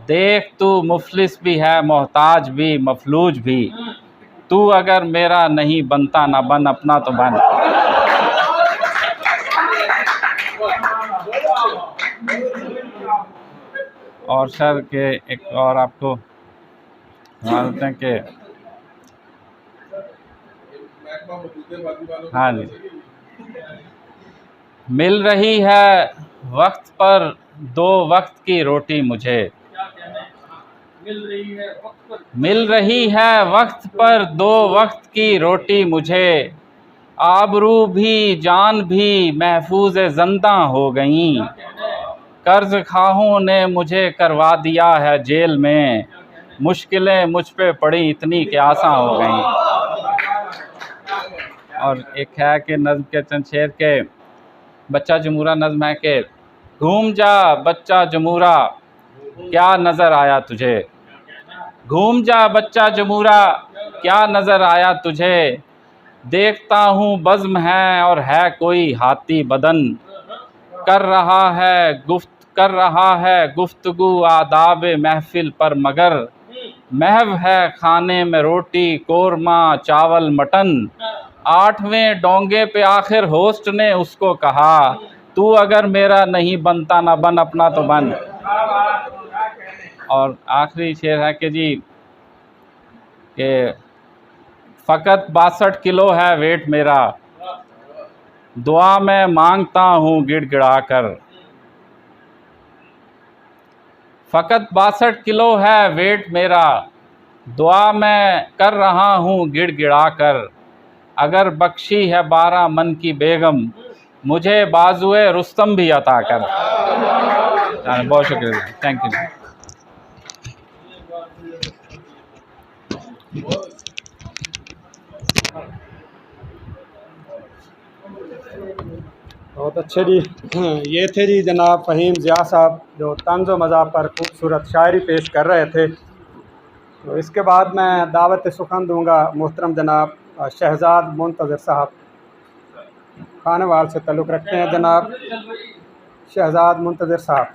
देख तू मुफलिस भी है मोहताज भी मफलूज भी, तू अगर मेरा नहीं बनता ना बन अपना तो बन। और सर के एक और आपको मानते हैं कि हाँ जी, मिल रही है वक्त पर 2 वक्त की रोटी मुझे, मिल रही है वक्त पर 2 वक्त की रोटी मुझे, आबरू भी जान भी महफूज ज़िंदा हो गई, कर्ज खाहों ने मुझे करवा दिया है जेल में, मुश्किलें मुझ पे पड़ी इतनी कि आसान हो गई। और एक है कि नज़्म के चंद शेर के बच्चा जमूरा नज़्म है कि घूम जा बच्चा जमूरा क्या नज़र आया तुझे, घूम जा बच्चा जमूरा क्या नज़र आया तुझे, देखता हूँ बज़्म है और है कोई हाथी बदन, कर रहा है गुफ्तगू आदाब महफिल पर, मगर महव है खाने में रोटी कोरमा चावल मटन। 8वें डोंगे पे आखिर होस्ट ने उसको कहा, तू अगर मेरा नहीं बनता ना बन अपना तो बन। और आखिरी शेर है कि जी, कि फ़कत 62 किलो है वेट मेरा, दुआ में मांगता हूँ गिड़गिड़ा कर। फ़कत 62 किलो है वेट मेरा, दुआ मैं कर रहा हूँ गिड़गिड़ा कर। अगर बख्शी है 12 मन की बेगम, मुझे बाजुए रुस्तम भी अता कर। बहुत शुक्रिया, थैंक यू। बहुत अच्छे जी। ये थे जी जनाब फ़हीम ज़िया साहब, जो तंज़ व मज़ाह पर खूबसूरत शायरी पेश कर रहे थे। तो इसके बाद मैं दावत सुखन दूंगा मोहतरम जनाब शहजाद मुंतज़िर साहब, खानेवाल से ताल्लुक़ रखते हैं। जनाब शहजाद मुंतज़िर साहब।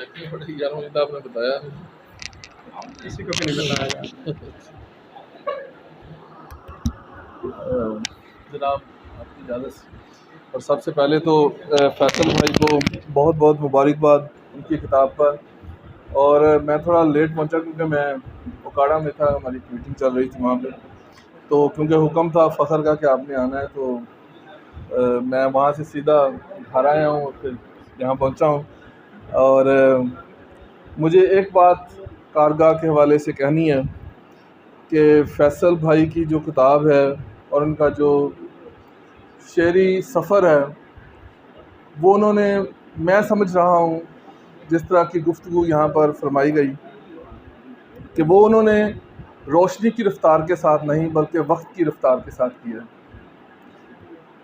आपने बताया किसी को भी नहीं बताया। जनाब आपकी इजाज़त से, और सबसे पहले तो फैसल भाई को बहुत बहुत मुबारकबाद उनकी किताब पर। और मैं थोड़ा लेट पहुंचा क्योंकि मैं ओकाड़ा में था, हमारी मीटिंग चल रही थी वहाँ पे। तो क्योंकि हुक्म था फ़खर का कि आपने आना है, तो मैं वहाँ से सीधा घर आया हूँ, फिर यहाँ पहुँचा हूँ। और मुझे एक बात कारगाह के हवाले से कहनी है कि फैसल भाई की जो किताब है और उनका जो शेरी सफ़र है, वो उन्होंने, मैं समझ रहा हूँ जिस तरह की गुफ्तगू यहाँ पर फरमाई गई, कि वो उन्होंने रोशनी की रफ़्तार के साथ नहीं बल्कि वक्त की रफ़्तार के साथ किया है।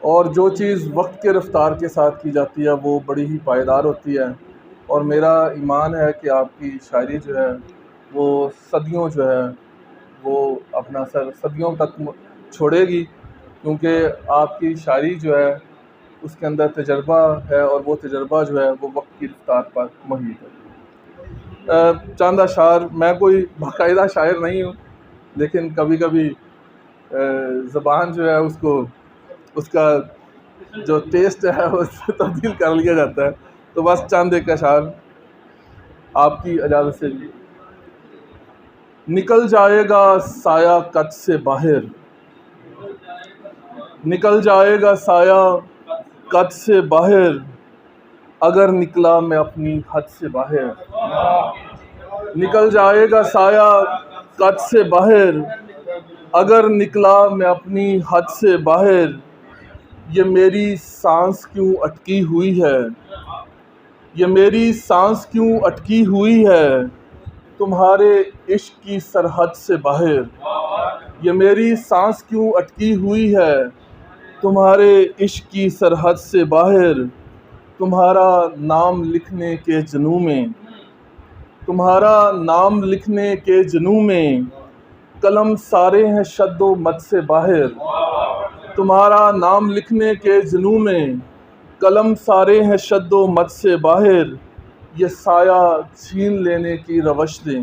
और जो चीज़ वक्त के रफ़्तार के साथ की जाती है वो बड़ी ही पायदार होती है। और मेरा ईमान है कि आपकी शायरी जो है वो सदियों जो है वो अपना सर सदियों तक छोड़ेगी, क्योंकि आपकी शायरी जो है उसके अंदर तजर्बा है, और वो तजर्बा जो है वो वक्त की रफ़्तार पर मुहित है। चंद अशार, मैं कोई बाकायदा शायर नहीं हूँ, लेकिन कभी कभी ज़बान जो है उसको, उसका जो टेस्ट है उससे तब्दील कर लिया जाता है। तो बस चंद एक अशार आपकी इजाज़त से। निकल जाएगा साया कद से बाहर, निकल जाएगा साया कद से बाहर, अगर निकला मैं अपनी हद से बाहर। निकल जाएगा साया कद से बाहर, अगर निकला मैं अपनी हद से बाहर। ये मेरी सांस क्यों अटकी हुई है, ये मेरी सांस क्यों अटकी हुई है, तुम्हारे इश्क की सरहद से बाहर। ये मेरी सांस क्यों अटकी हुई है, तुम्हारे इश्क की सरहद से बाहर। तुम्हारा नाम लिखने के जनू में, तुम्हारा नाम लिखने के जनू में, कलम सारे हैं शद्दो मद से बाहर। तुम्हारा नाम लिखने के जनू में, कलम सारे हैं शद्दो मद से बाहर। ये साया छीन लेने की रवश ने,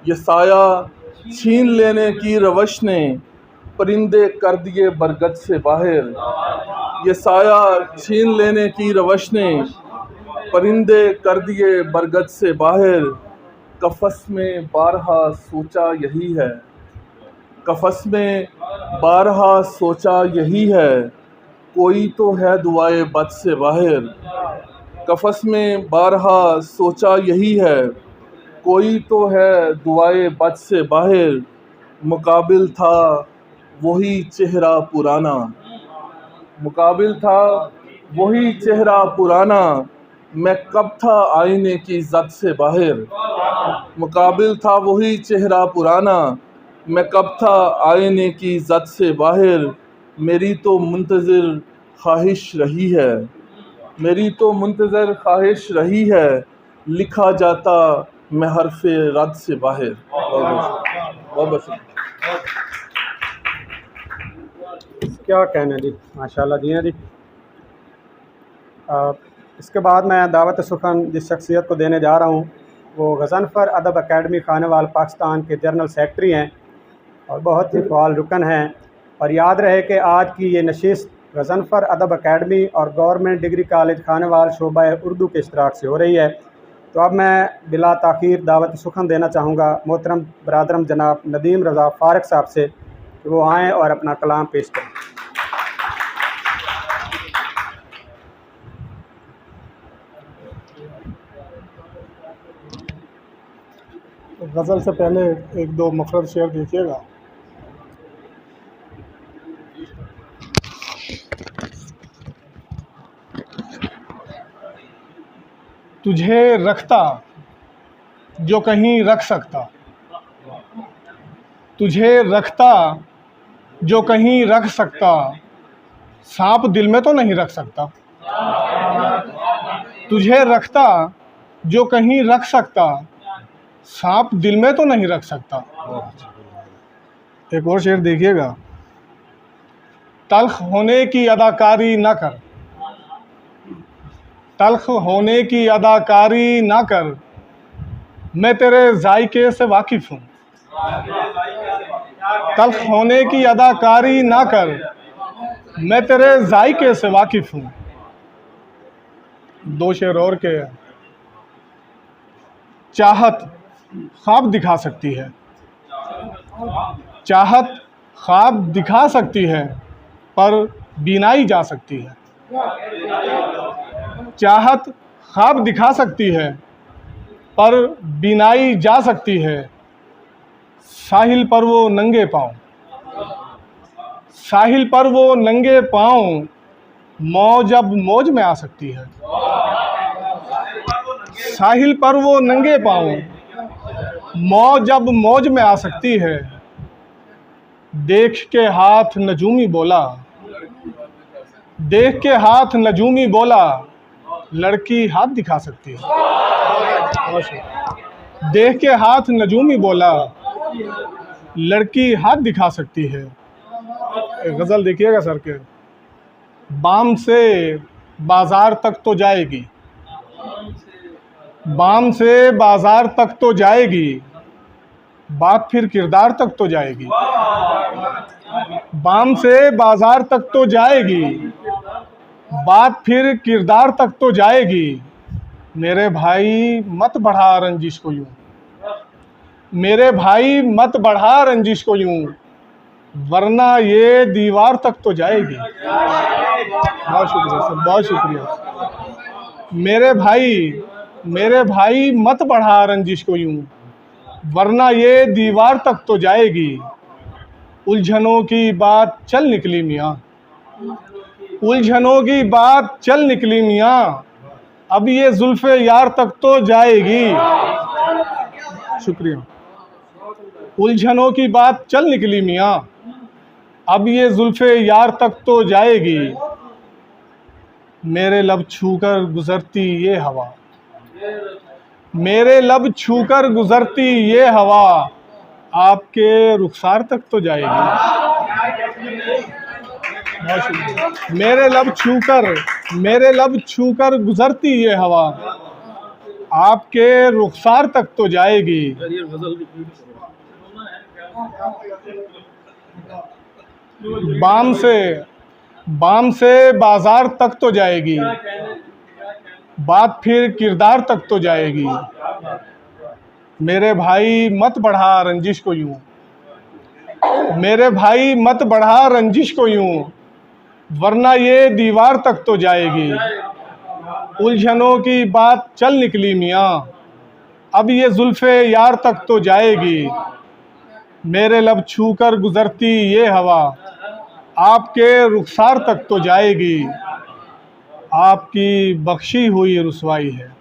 ये साया छीन लेने की रवश ने, परिंदे कर दिए बरगद से बाहर। ये साया छीन लेने की रवश ने, परिंदे कर दिए बरगद से बाहर। कफस में बारहा सोचा यही है, कफस में बारहा सोचा यही है, कोई तो है दुआए बद से बाहर। कफस में बारहा सोचा यही है, कोई तो है दुआए बद से बाहर। मुकाबिल था वही चेहरा पुराना, मुकाबिल था वही चेहरा पुराना, मैं कब था आईने की जद से बाहर। मुकाबिल था वही चेहरा पुराना, मैं कब था आईने की जद से बाहर। मेरी तो मुंतज़िर ख्वाहिश रही है, मेरी तो मुंतज़िर ख्वाहिश रही है, लिखा जाता मैं हरफ़े रद से बाहर। बहुत क्या कहना जी, माशाल्लाह जी। हैं जी। इसके बाद मैं दावत सुखन जिस शख्सियत को देने जा रहा हूँ वो गज़नफ़र अदब अकेडमी खानेवाल पाकिस्तान के जनरल सेक्रेटरी हैं और बहुत ही फ़ाल रुकन हैं। और याद रहे कि आज की ये नशिस्त गज़नफ़र अदब अकेडमी और गवर्नमेंट डिग्री कॉलेज खानेवाल शोबा उर्दू के इश्तराक से हो रही है। तो अब मैं बिला ताख़ीर दावत सुखन देना चाहूँगा मोहतरम बरादरम जनाब नदीम रज़ा फ़ारक साहब से कि वो आएँ और अपना कलाम पेश करें। गज़ल से पहले एक दो मुफरद शेर देखिएगा। तुझे रखता जो कहीं रख सकता, तुझे रखता जो कहीं रख सकता, सांप दिल में तो नहीं रख सकता। तुझे रखता जो कहीं रख सकता, सांप दिल में तो नहीं रख सकता। एक और शेर देखिएगा। तल्ख होने की अदाकारी ना कर, तल्ख होने की अदाकारी ना कर, मैं तेरे जायके से वाकिफ़ हूँ। तल्ख होने की अदाकारी ना कर, मैं तेरे जायके से वाकिफ़ हूँ। दो शेर और के। चाहत ख्वाब दिखा सकती है, चाहत ख्वाब दिखा सकती है, पर बीनाई जा सकती है। चाहत ख्वाब दिखा सकती है, पर बीनाई जा सकती है। साहिल पर वो नंगे पाँव, साहिल पर वो नंगे पाँव, मौज अब मौज में आ सकती है। साहिल पर वो नंगे पाँव, मौज अब मौज में आ सकती है। देख के हाथ नजूमी बोला, देख के हाथ नजूमी बोला, लड़की हाथ दिखा सकती है। देख के हाथ नजूमी बोला, लड़की हाथ दिखा सकती है। गज़ल देखिएगा सर के। बाम से बाज़ार तक तो जाएगी, बाम से बाज़ार तक तो जाएगी, बात फिर किरदार तक तो जाएगी। बाम से बाज़ार तक तो जाएगी, बात फिर किरदार तक तो जाएगी। मेरे भाई मत बढ़ा रंजिश को यूं, मेरे भाई मत बढ़ा रंजिश को यूं, वरना ये दीवार तक तो जाएगी। बहुत शुक्रिया सर, बहुत शुक्रिया। मेरे भाई मत बढ़ा रंजिश को यूं, वरना ये दीवार तक तो जाएगी। उलझनों की बात चल निकली मियाँ, उलझनों की बात चल निकली मियाँ, अब ये जुल्फ़े यार तक तो जाएगी। शुक्रिया। उलझनों की बात चल निकली मियाँ, अब ये जुल्फ़े यार तक तो जाएगी। मेरे लब छूकर गुज़रती ये हवा, मेरे लब छूकर गुज़रती ये हवा, आपके रुखसार तक तो जाएगी। मेरे लब छूकर गुज़रती ये हवा, आपके रुखसार तक तो जाएगी। बाम से बाज़ार तक तो जाएगी, बात फिर किरदार तक तो जाएगी। मेरे भाई मत बढ़ा रंजिश को यूं, मेरे भाई मत बढ़ा रंजिश को यूं, वरना ये दीवार तक तो जाएगी। उलझनों की बात चल निकली मियाँ, अब ये जुल्फ़े यार तक तो जाएगी। मेरे लब छूकर गुज़रती ये हवा, आपके रुखसार तक तो जाएगी। आपकी बख्शी हुई रुसवाई है,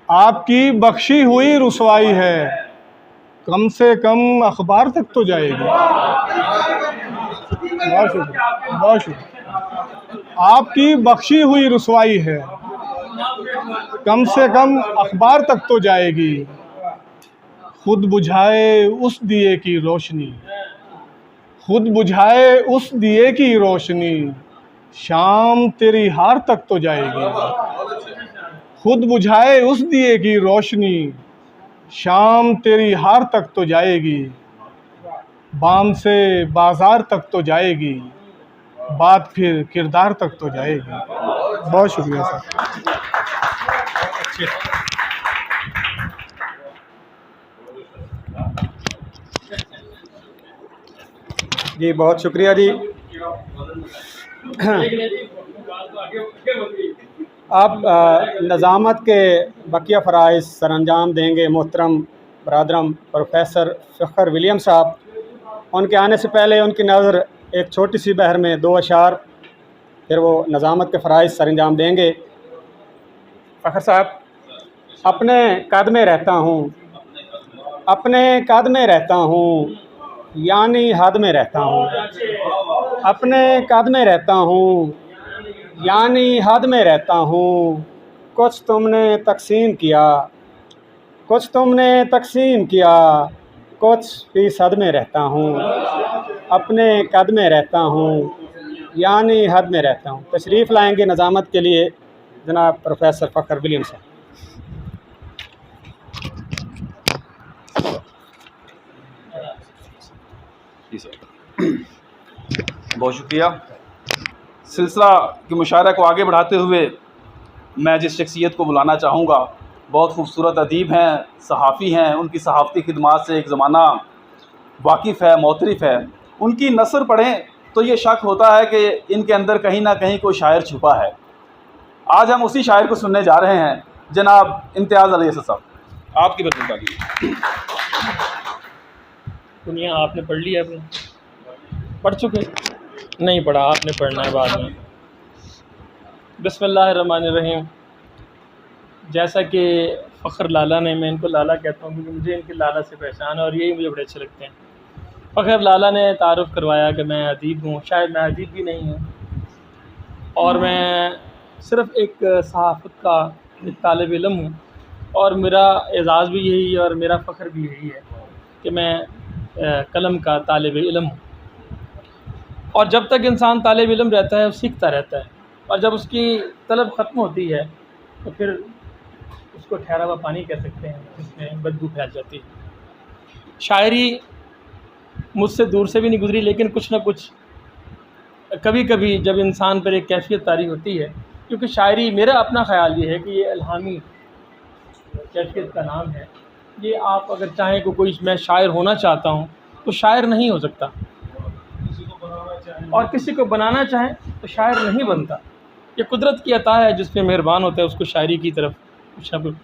आपकी बख्शी हुई रुसवाई है, कम से कम अखबार तक तो जाएगी। बहुत शुक्रिया, बहुत शुक्रिया। आपकी बख्शी हुई रुसवाई है, कम से कम अखबार तक तो जाएगी। खुद बुझाए उस दिए की रोशनी, खुद बुझाए उस दिए की रोशनी, शाम तेरी हार तक तो जाएगी। खुद बुझाए उस दिए की रोशनी, शाम तेरी हार तक तो जाएगी। बाम से बाज़ार तक तो जाएगी, बात फिर किरदार तक तो जाएगी। बहुत शुक्रिया सर। अच्छे। जी बहुत शुक्रिया जी। अब नज़ामत के बकिया फ़राइज़ सरअंजाम देंगे मोहतरम बरादरम प्रोफेसर फ़खर विलियम साहब। उनके आने से पहले उनकी नज़र एक छोटी सी बहर में 2 अशार, फिर वो नज़ामत के फ़राइज़ सरअंजाम देंगे। फ़खर साहब। अपने कद में रहता हूँ, अपने कद में रहता हूँ, यानी हद में रहता हूँ। अपने कद में रहता हूँ, यानी हद में रहता हूँ। कुछ तुमने तकसीम किया, कुछ तुमने तकसीम किया, कुछ फ़ीसद में रहता हूँ। अपने कद में रहता हूँ, यानी हद में रहता हूँ। तशरीफ़ लाएंगे नज़ामत के लिए जनाब प्रोफेसर फ़खर विलियम साहब। बहुत शुक्रिया। सिलसिला की मुशायरा को आगे बढ़ाते हुए मैं जिस शख्सियत को बुलाना चाहूँगा, बहुत खूबसूरत अदीब हैं, सहाफ़ी हैं। उनकी सहाफ़ती खिदमात से एक ज़माना वाकिफ़ है, मोतरिफ़ है। उनकी नसर पढ़ें तो ये शक होता है कि इनके अंदर कहीं ना कहीं कोई शायर छुपा है। आज हम उसी शायर को सुनने जा रहे हैं, जनाब इम्तियाज़ अली असद साहब, आपकी बदली। दुनिया आपने पढ़ लिया, अपने पढ़ चुके? नहीं पढ़ा, आपने पढ़ना है बाद में। बिस्मिल्लाहिर्रहमानिर्रहीम। जैसा कि फ़खर लाला ने, मैं इनको लाला कहता हूँ क्योंकि मुझे इनके लाला से पहचान है और यही मुझे बड़े अच्छे लगते हैं। फ़खर लाला ने तारुफ़ करवाया कि मैं अदीब हूँ। शायद मैं अदीब भी नहीं हूँ और मैं सिर्फ़ एक सहाफ़त का एक तालिब इल्म हूँ और मेरा एज़ाज़ भी यही है और मेरा फ़ख्र भी यही है कि मैं कलम का तालिब इल्म हूँ। और जब तक इंसान तालिब इल्म रहता है वो सीखता रहता है, और जब उसकी तलब ख़त्म होती है तो फिर उसको ठहरा हुआ पानी कह सकते हैं, जिसमें बदबू फैल जाती है। शायरी मुझसे दूर से भी नहीं गुजरी, लेकिन कुछ ना कुछ कभी कभी जब इंसान पर एक कैफियत तारी होती है, क्योंकि शायरी, मेरा अपना ख़्याल ये है कि ये इल्हामी कैफियत का नाम है। ये आप अगर चाहें कि कोई मैं शायर होना चाहता हूँ तो शायर नहीं हो सकता, और किसी को बनाना चाहें तो शायर नहीं बनता। ये कुदरत की अता है, जिस पे मेहरबान होता है उसको शायरी की तरफ कुछ ना कुछ।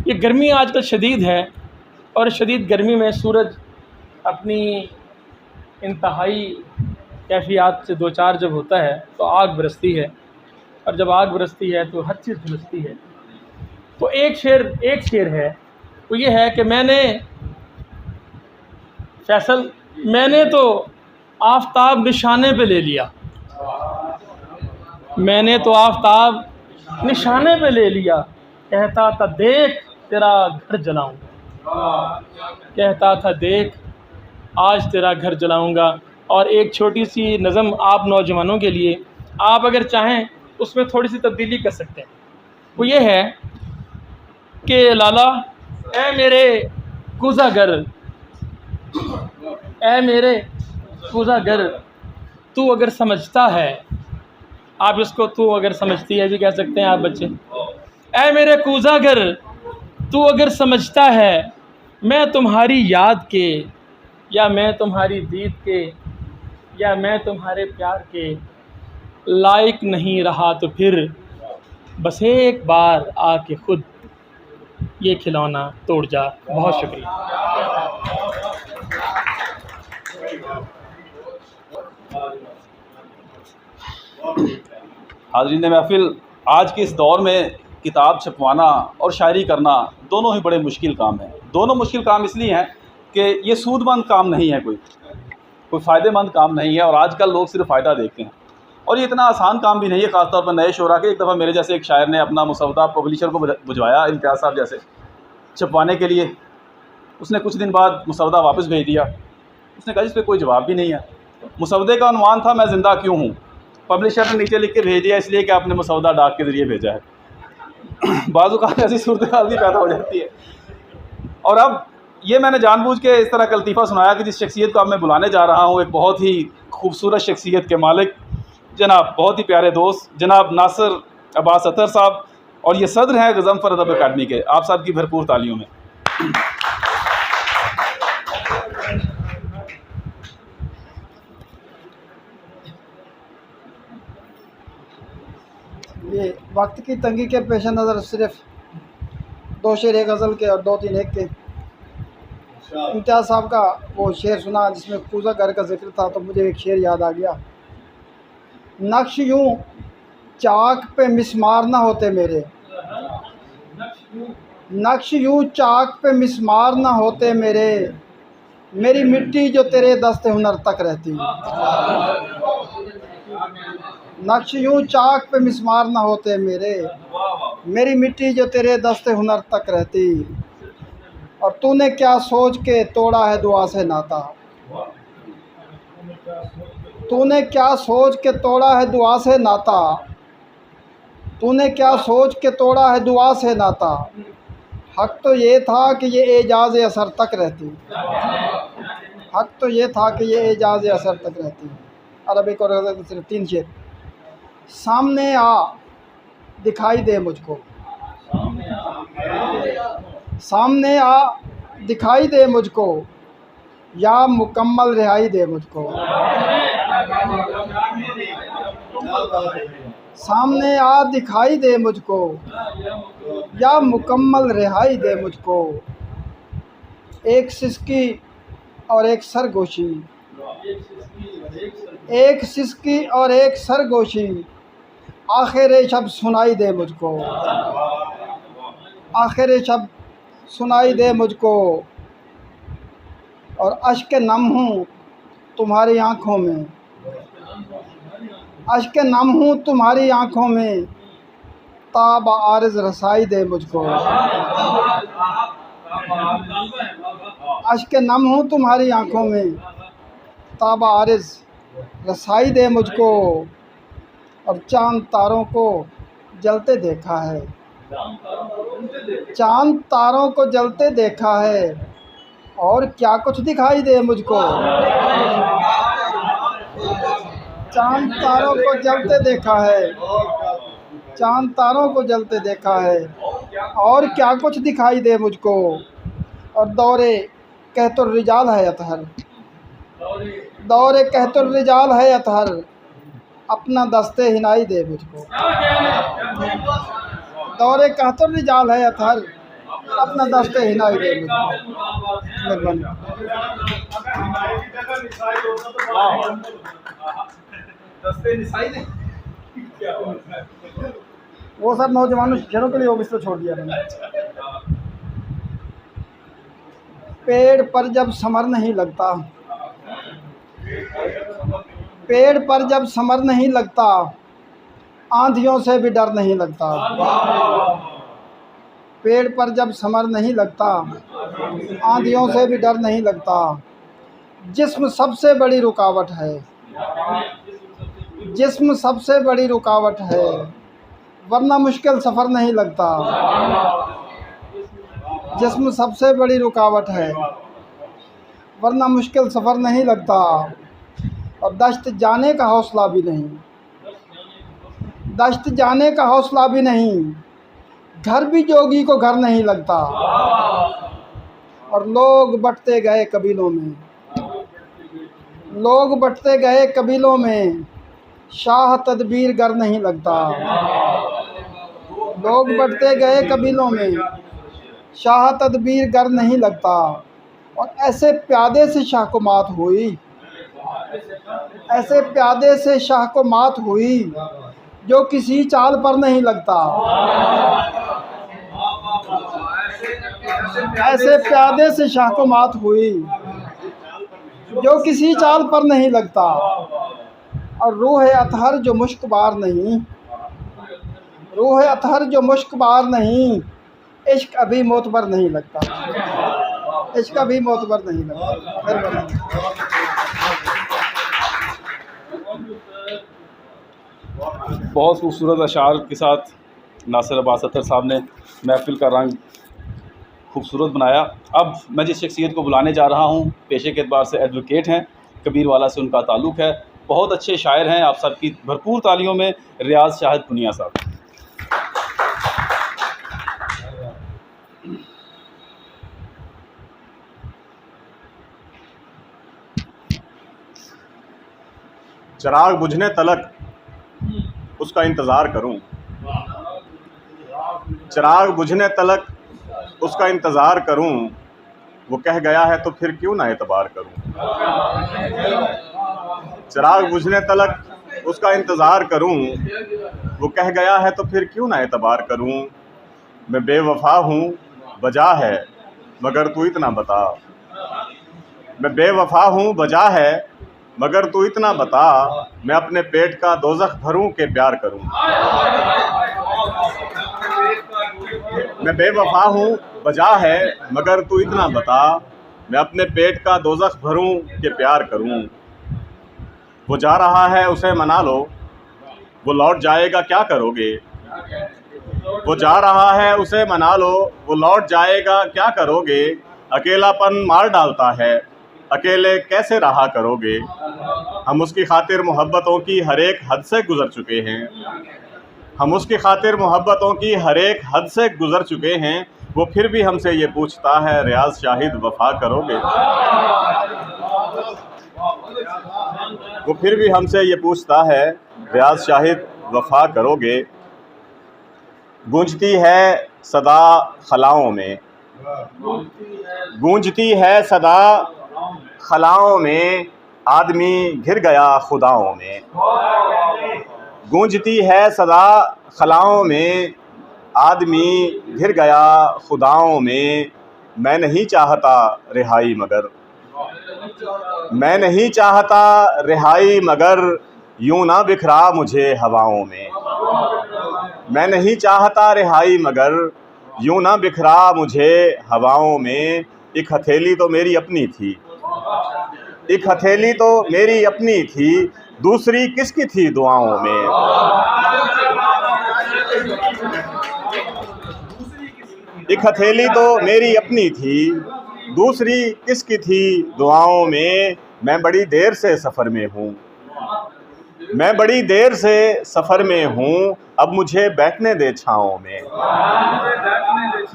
ये गर्मी आजकल शदीद है और शदीद गर्मी में सूरज अपनी इंतहाई कैफियत से दो चार जब होता है तो आग बरसती है, और जब आग बरसती है तो हर चीज़ झुलसती है। तो एक शेर है, वो ये है कि मैंने तो आफ़ताब निशाने पे ले लिया, मैंने तो आफ़ताब निशाने पे ले लिया, कहता था देख तेरा घर जलाऊंगा, कहता था देख आज तेरा घर जलाऊंगा। और एक छोटी सी नज़म आप नौजवानों के लिए, आप अगर चाहें उसमें थोड़ी सी तब्दीली कर सकते हैं। वो ये है कि लाला ए मेरे कूज़ा घर, ए मेरे कूज़ा घर, तू अगर समझता है, आप इसको तू अगर समझती है भी कह सकते हैं आप बच्चे। ए मेरे कूज़ा घर, तू अगर समझता है मैं तुम्हारी याद के, या मैं तुम्हारी दीद के, या मैं तुम्हारे प्यार के लायक नहीं रहा, तो फिर बस एक बार आके खुद ये खिलौना तोड़ जा। बहुत शुक्रिया। हाज़रीन महफ़िल, आज के इस दौर में किताब छपवाना और शायरी करना दोनों ही बड़े मुश्किल काम हैं। दोनों मुश्किल काम इसलिए हैं कि ये सूदमंद काम नहीं है, कोई फ़ायदेमंद काम नहीं है, और आजकल लोग सिर्फ फ़ायदा देखते हैं। और ये इतना आसान काम भी नहीं है, ख़ासतौर पर नए शोरा के। एक दफ़ा मेरे जैसे एक शायर ने अपना मुसवदा पब्लिशर को भिजवाया, इम्तियाज़ साहब जैसे, छपवाने के लिए। उसने कुछ दिन बाद मुसवदा वापस भेज दिया। उसने कहा इस पर कोई जवाब भी नहीं है। मुसवदे का उन्वान था मैं ज़िंदा क्यों हूँ। पब्लिशर ने नीचे लिख के भेज दिया इसलिए कि आपने मुसवदा डाक के ज़रिए भेजा है। बाज़ू का ऐसी सूरत हाल भी पैदा हो जाती है। और अब ये मैंने जानबूझ के इस तरह का लतीफ़ा सुनाया कि जिस शख्सियत को अब मैं बुलाने जा रहा हूँ, एक बहुत ही खूबसूरत शख्सियत के मालिक, जनाब बहुत ही प्यारे दोस्त जनाब नासिर अब्बास अतर साहब, और ये सदर हैं गज़नफ़र अदब अकादमी के। आप सब की भरपूर तालियों में। ये वक्त की तंगी के पेश नज़र सिर्फ 2 शेर एक गज़ल के और 2-3 एक के। इम्तियाज़ साहब का वो शेर सुना जिसमें पूजा घर का जिक्र था, तो मुझे एक शेर याद आ गया। नक्श यूं चाक पे मिस्मार ना होते मेरे, नक्श यूं चाक पे मिस्मार ना होते मेरे, मेरी मिट्टी जो तेरे दस्ते हुनर तक रहती। नक्श यूं चाक पे मिस्मार ना होते मेरे, मेरी मिट्टी जो तेरे दस्ते हुनर तक रहती। और तूने क्या सोच के तोड़ा है दुआ से नाता, तूने क्या सोच के तोड़ा है दुआ से नाता, तूने क्या सोच के तोड़ा है दुआ से नाता। हक तो ये था कि ये एजाज़ असर तक रहती, हक तो ये था कि ये एजाज़ असर तक रहती। अरबिक और सिर्फ 3 शेर। सामने आ दिखाई दे मुझको, सामने आ दिखाई दे मुझको, या मुकम्मल रिहाई दे मुझको। सामने आ दिखाई दे मुझको, या मुकम्मल रिहाई दे मुझको। एक सिसकी और एक सरगोशी, एक सिसकी और एक सरगोशी, आखिर शब सुनाई दे मुझको, आखिर शब सुनाई दे मुझको। और अश्क नम हूँ तुम्हारी आँखों में, अश्क नम हूँ तुम्हारी आँखों में, ताब आरिज़ रसाई दे मुझको। अश्क नम हूँ तुम्हारी आँखों में, ताब आरिज़ रसाई दे मुझको। और चाँद तारों को जलते देखा है, चाँद तारों को जलते देखा है, और क्या कुछ दिखाई दे मुझको। चाँद तारों को जलते देखा है, चाँद तारों को जलते देखा है, और क्या कुछ दिखाई दे मुझको। और दौरे कहतुर रिजाल है अतहर, दौरे कहतुर रिजाल है अतहर, अपना दस्ते हिनाई दे मुझको। दौरे कहतुर रिजाल है अतहर, अपना दस्ते हिनाई दे मुझको। वो सब नौजवानों शहरों के लिए वो तो छोड़ दिया मैंने। पेड़ पर जब समर नहीं लगता, पेड़ पर जब समर नहीं लगता, आंधियों से भी डर नहीं लगता। पेड़ पर जब समर नहीं लगता, आंधियों से भी डर नहीं लगता। जिस्म सबसे बड़ी रुकावट है, जिस्म सबसे बड़ी रुकावट है, वरना मुश्किल सफ़र नहीं लगता। जिस्म सबसे बड़ी रुकावट है, वरना मुश्किल सफ़र नहीं लगता। और दश्त जाने का हौसला भी नहीं, दश्त जाने का हौसला भी नहीं, घर भी जोगी को घर नहीं लगता। और लोग बंटते गए कबीलों में, लोग बंटते गए कबीलों में, शाह तदबीर गर नहीं लगता। लोग बंटते गए कबीलों में, शाह तदबीर गर नहीं लगता। और ऐसे प्यादे से शाह को मात हुई, ऐसे प्यादे से शाह को मात हुई, जो किसी चाल पर नहीं लगता। ऐसे प्यादे से शाह को मात हुई, जो किसी चाल पर नहीं लगता। और रूह अतहर जो मुश्कबार नहीं, रूह अतहर जो मुश्कबार नहीं, इश्क अभी मोतबर नहीं लगता, इश्क अभी मोतबर नहीं लगता। बहुत खूबसूरत अशार के साथ नासिर अब्बास अत्तर साहब ने महफिल का रंग खूबसूरत बनाया। अब मैं जिस शख्सियत को बुलाने जा रहा हूँ, पेशे के एतबार से एडवोकेट हैं, कबीरवाला से उनका ताल्लुक़ है, बहुत अच्छे शायर हैं। आप सबकी भरपूर तालियों में रियाज शाहिद पुनिया साहब। चिराग बुझने तलक उसका इंतज़ार करूं, चिराग बुझने तलक उसका इंतज़ार करूं, वो कह गया है तो फिर क्यों ना एतबार करूं। चिराग बुझने तलक उसका इंतज़ार करूं, वो कह गया है तो फिर क्यों ना एतबार करूं। मैं बेवफा हूँ वजह है मगर तू इतना बता, मैं बेवफा हूँ वजह है मगर तू इतना बता, मैं अपने पेट का दोज़ख भरूं के प्यार करूं। मैं बेवफा हूँ वजह है मगर तू इतना बता, मैं अपने पेट का दोज़ख भरूं के प्यार करूं। वो जा रहा है उसे मना लो, वो लौट जाएगा क्या करोगे। वो जा रहा है उसे मना लो, वो लौट जाएगा क्या करोगे। अकेलापन मार डालता है, अकेले कैसे रहा करोगे। हम उसकी खातिर मोहब्बतों की हर एक हद से गुज़र चुके हैं, हम उसकी खातिर मोहब्बतों की हर एक हद से गुज़र चुके हैं। वो फिर भी हमसे ये पूछता है रियाज शाहिद वफ़ा करोगे। वो फिर भी हमसे ये पूछता है रियाज शाहिद वफ़ा करोगे। गूंजती है सदा खलाओं में, गूंजती है सदा खलाओं में, आदमी घिर गया खुदाओं में। गूंजती है सदा खलाओं में, आदमी घिर गया खुदाओं में। मैं नहीं चाहता रिहाई मगर, मैं नहीं चाहता रिहाई मगर, यूं ना बिखरा मुझे हवाओं में। मैं नहीं चाहता रिहाई मगर, यूं ना बिखरा मुझे हवाओं में। एक हथेली तो मेरी अपनी थी, एक हथेली तो मेरी अपनी थी, दूसरी किसकी थी दुआओं में। एक हथेली तो मेरी अपनी थी, दूसरी किसकी थी दुआओं में। मैं बड़ी देर से सफ़र में हूँ, मैं बड़ी देर से सफ़र में हूँ, अब मुझे बैठने दे छाँव में।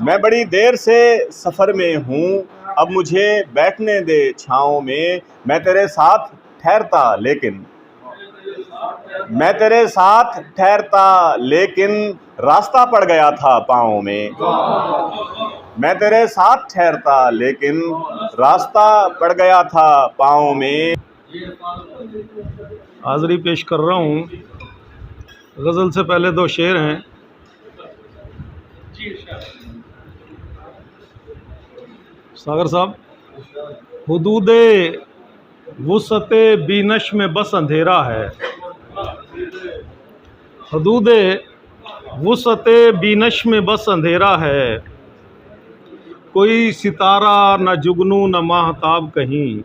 मैं बड़ी देर से सफ़र में हूँ, अब मुझे बैठने दे छाँव में। मैं तेरे साथ ठहरता लेकिन, मैं तेरे साथ ठहरता लेकिन, रास्ता पड़ गया था पाँव में। मैं तेरे साथ ठहरता लेकिन, रास्ता पड़ गया था पाँव में। हाज़री पेश कर रहा हूँ। गज़ल से पहले दो शेर हैं। सागर साहब, हुदूदे वुसअते बीनश में बस अंधेरा है, हुदूदे वुसअते बीनश में बस अंधेरा है। कोई सितारा न जुगनू न माहताब कहीं,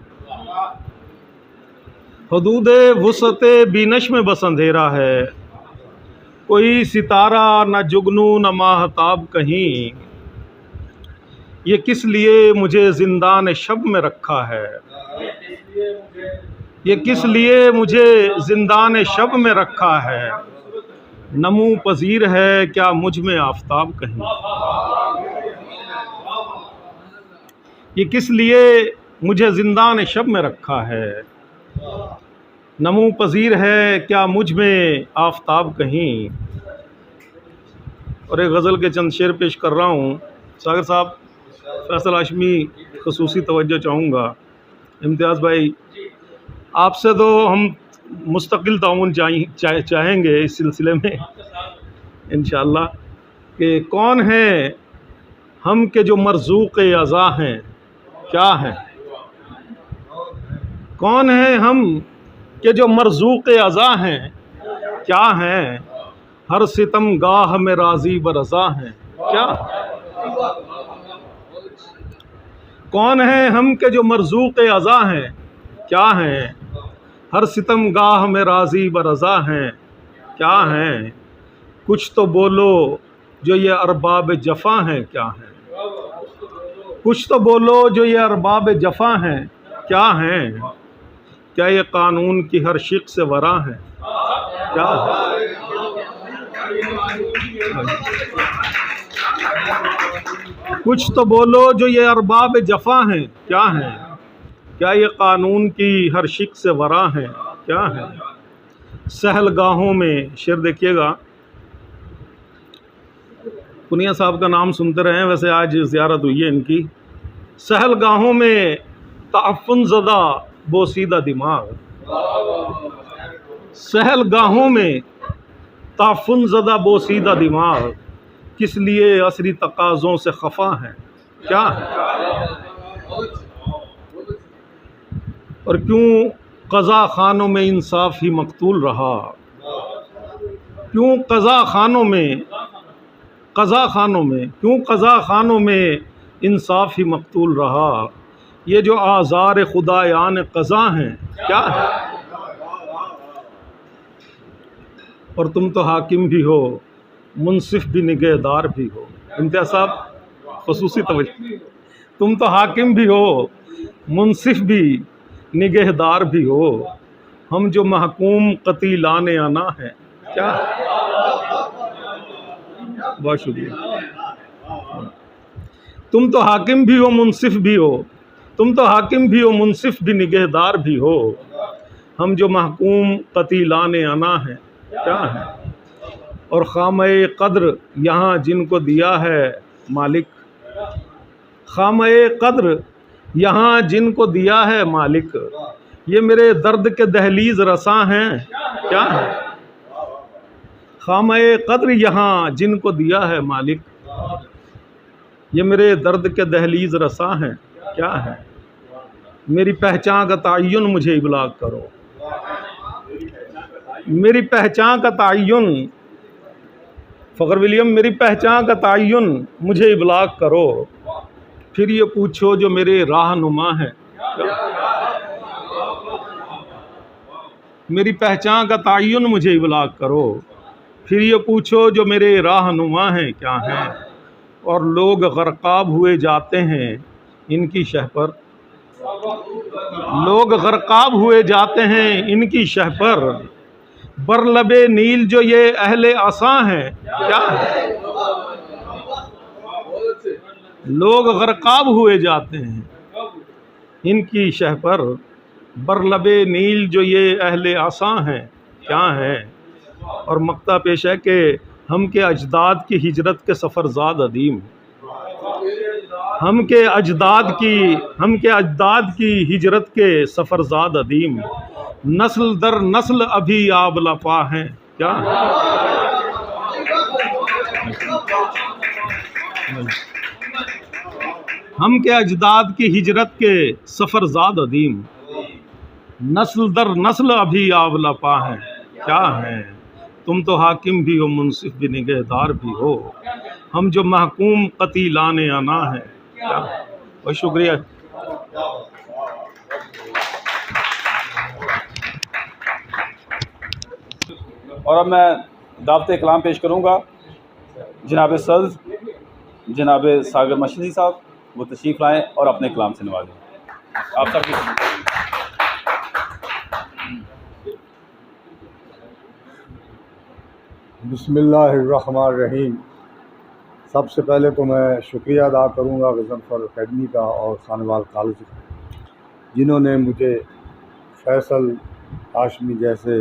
हुदूदे वुसअते बीनश में बस अंधेरा है। कोई सितारा न जुगनू न माहताब कहीं, ये किस लिए मुझे ज़िंदान शब में रखा है। ये किस लिए मुझे ज़िंदान शब में रखा है। नमू पजीर है क्या मुझ में आफताब कहीं, ये किस लिए मुझे ज़िंदान शब में रखा है। नमू पजीर है क्या मुझ में आफताब कहीं। और एक गज़ल के चंद शेर पेश कर रहा हूँ। सागर साहब, फैसल हाशमी ख़ुसूसी तवज्जो चाहूँगा। इम्तियाज़ भाई, आपसे तो हम मुस्तकिल ताउन चाहेंगे इस सिलसिले में इंशाअल्लाह, कि कौन है हम के जो मरज़ूक़ अज़ा हैं क्या हैं। कौन है हम के जो मरज़ूक़ अज़ा हैं क्या हैं। हर सितम गाह में राज़ी बरज़ा हैं क्या। कौन है हम के जो मरज़ूक़ अज़ा हैं क्या हैं। हर सितम गाह में राज़ी बरज़ा हैं क्या हैं। कुछ तो बोलो जो ये अरबाब जफ़ा हैं क्या हैं। कुछ तो बोलो जो ये अरबाब जफ़ा हैं क्या हैं। क्या ये कानून की हर शिक से वरा हैं क्या है। कुछ तो बोलो जो ये अरबाब जफ़ा हैं क्या हैं। क्या ये कानून की हर शिक से वरा हैं क्या है। सहलगाहों में, शेर देखिएगा, पुनिया साहब का नाम सुनते रहे हैं, वैसे आज ज़ियारत हुई है इनकी। सहलगाहों में ताफ़ुन ज़दा बोसीदा दिमाग, सहलगाहों में ताफ़ुन ज़दा बोसीदा दिमाग, किस लिए असरी तकाज़ों से खफा हैं, क्या है? और क्यों क़ज़ा खानों में इंसाफ ही मकतूल रहा, क्यों क़ज़ा खानों में, क्यों क़ज़ा खानों में इंसाफ ही मकतूल रहा, ये जो आज़ार खुदायान क़ज़ा हैं, क्या है? और तुम तो हाकिम भी हो, मुंसिफ भी, निगहदार भी हो। इम्तियाज़ साहब ख़ुसूसी तवज्जो, तुम तो हाकिम भी हो, मुंसिफ भी, निगहदार भी हो, हम जो महकूम कतीलाने आना है, क्या? बहुत शुक्रिया। तुम तो हाकिम भी हो, मुंसिफ भी हो, तुम तो हाकिम भी हो, मुंसिफ भी, निगहदार भी हो, हम जो महकूम कतीलाने आना है, क्या है? और खामे कद्र यहाँ जिनको दिया है मालिक, खामे कद्र यहाँ जिनको दिया है मालिक, ये मेरे दर्द के दहलीज रसां हैं, क्या है? खामे कद्र यहाँ जिनको दिया है मालिक, ये मेरे दर्द के दहलीज रसां हैं, क्या है? मेरी पहचान का तयन मुझे इबलाग करो, मेरी पहचान का तयन, फ़खर विलियम, मेरी पहचान का तयन मुझे इबलाग करो, फिर ये पूछो जो मेरे राहनुमा हैं, मेरी पहचान का तयन मुझे इबलाग करो, फिर ये पूछो जो मेरे राहनुमा हैं, क्या हैं? और लोग गरकाब हुए जाते हैं इनकी शह पर, लोग गरकाब हुए जाते हैं इनकी शह पर, बरलबे नील जो ये अहले आसा हैं, क्या है? लोग गरकाब हुए जाते हैं इनकी शह पर, बरलबे नील जो ये अहले आसा हैं, क्या है? और मक्ता पेश है कि हम के अजदाद की हिजरत के सफ़रज़ाद अदीम, हम के अजदाद की हिजरत के सफ़रज़ाद अदीम, नस्ल दर नस्ल अभी आब लपा हैं, क्या? हम के अजदाद की हिजरत के सफ़रज़ाद अदीम, नस्ल दर नस्ल अभी आब लपा हैं, क्या हैं? तुम तो हाकिम भी हो, मुंसिफ भी, निगहदार भी हो, हम जो महकूम कतीलाने आना है, क्या? बहुत शुक्रिया। और अब मैं दावत कलाम पेश करूँगा जनाब सदर जनाब सागर मशीदी साहब, वो तशरीफ़ लाएँ और अपने कलाम से नवाजें। आप सबकी बिस्मिल्लाहिर्रहमानिर्रहीम। सबसे पहले तो मैं शुक्रिया अदा करूँगा गज़नफ़र अकेडमी का और खानवाल कॉलेज का, जिन्होंने मुझे फैसल हाशमी जैसे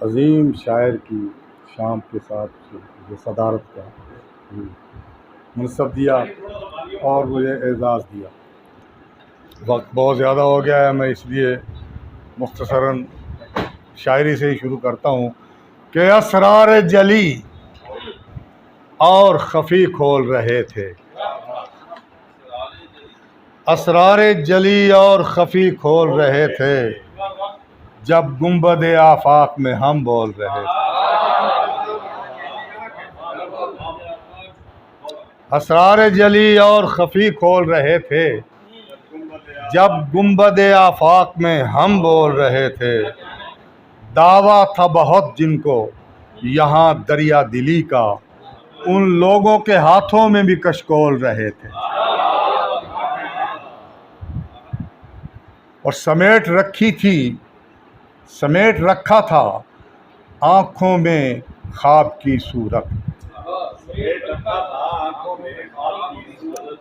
अजीम शायर की शाम के साथ जो सदारत का मनसब दिया और मुझे एज़ाज़ दिया। वक्त बहुत ज़्यादा हो गया है, मैं इसलिए मुख्तसरन शायरी से ही शुरू करता हूँ कि असरार जली और खफ़ी खोल रहे थे, असरार जली और खफ़ी खोल रहे थे, जब गुंबद आफाक में हम बोल रहे थे। असरार जली और खफ़ी खोल रहे थे, जब गुंबद आफाक में हम बोल रहे थे। दावा था बहुत जिनको यहाँ दरिया दिली का, उन लोगों के हाथों में भी कशकोल रहे थे। और समेट रखा था आँखों में ख्वाब की सूरत,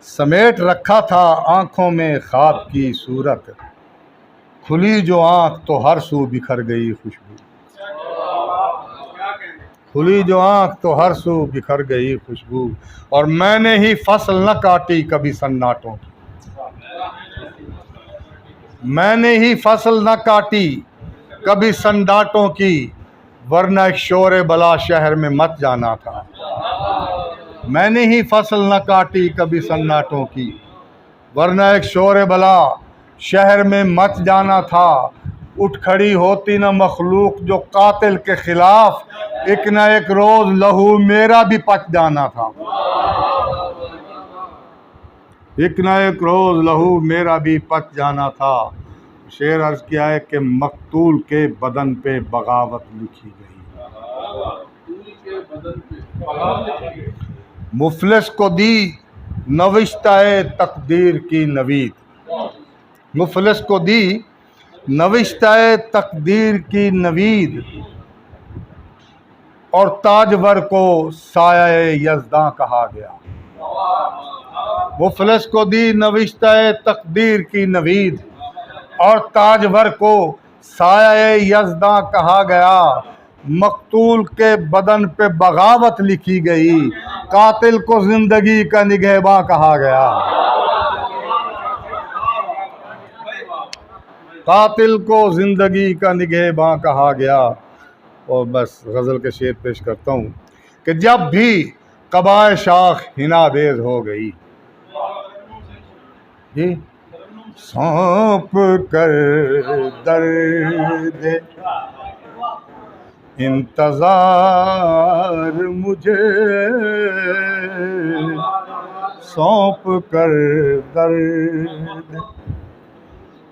समेट रखा था आँखों में ख्वाब की सूरत, खुली जो आँख तो हर सू बिखर गई खुशबू। खुली जो आँख तो हर सू बिखर गई खुशबू, और मैंने ही फसल न काटी कभी सन्नाटों की। मैंने ही फसल न काटी कभी सन्नाटों की, वरना एक शोर बला शहर में मत जाना था। मैंने ही फसल न काटी कभी सन्नाटों की, वरना एक शोर बला शहर में मत जाना था। उठ खड़ी होती न मखलूक जो कातिल के खिलाफ, एक न एक रोज लहू मेरा भी पच जाना था। एक न एक रोज लहू मेरा भी पच जाना था। शेर अर्ज किया है कि मकतूल के बदन पे बगावत लिखी गई। मुफलिस को दी नविश्ता-ए तकदीर की नवीद। मुफलिस को दी नविश्ता-ए तकदीर की नवीद, और ताजवर को साया-ए यज़दां कहा गया। मुफलिस को दी नविश्ता-ए तकदीर की नवीद, और ताजवर को साया-ए यज़दां कहा गया। मकतूल के बदन पे बगावत लिखी गई, कातिल को जिंदगी का निगहबां कहा गया। कातिल को जिंदगी का निगहबां कहा गया। और बस गज़ल के शेर पेश करता हूँ कि जब भी कबाए शाख हिनाबेज हो गई, जी सौंप कर दर्द इंतज़ार मुझे, सौंप कर दर्द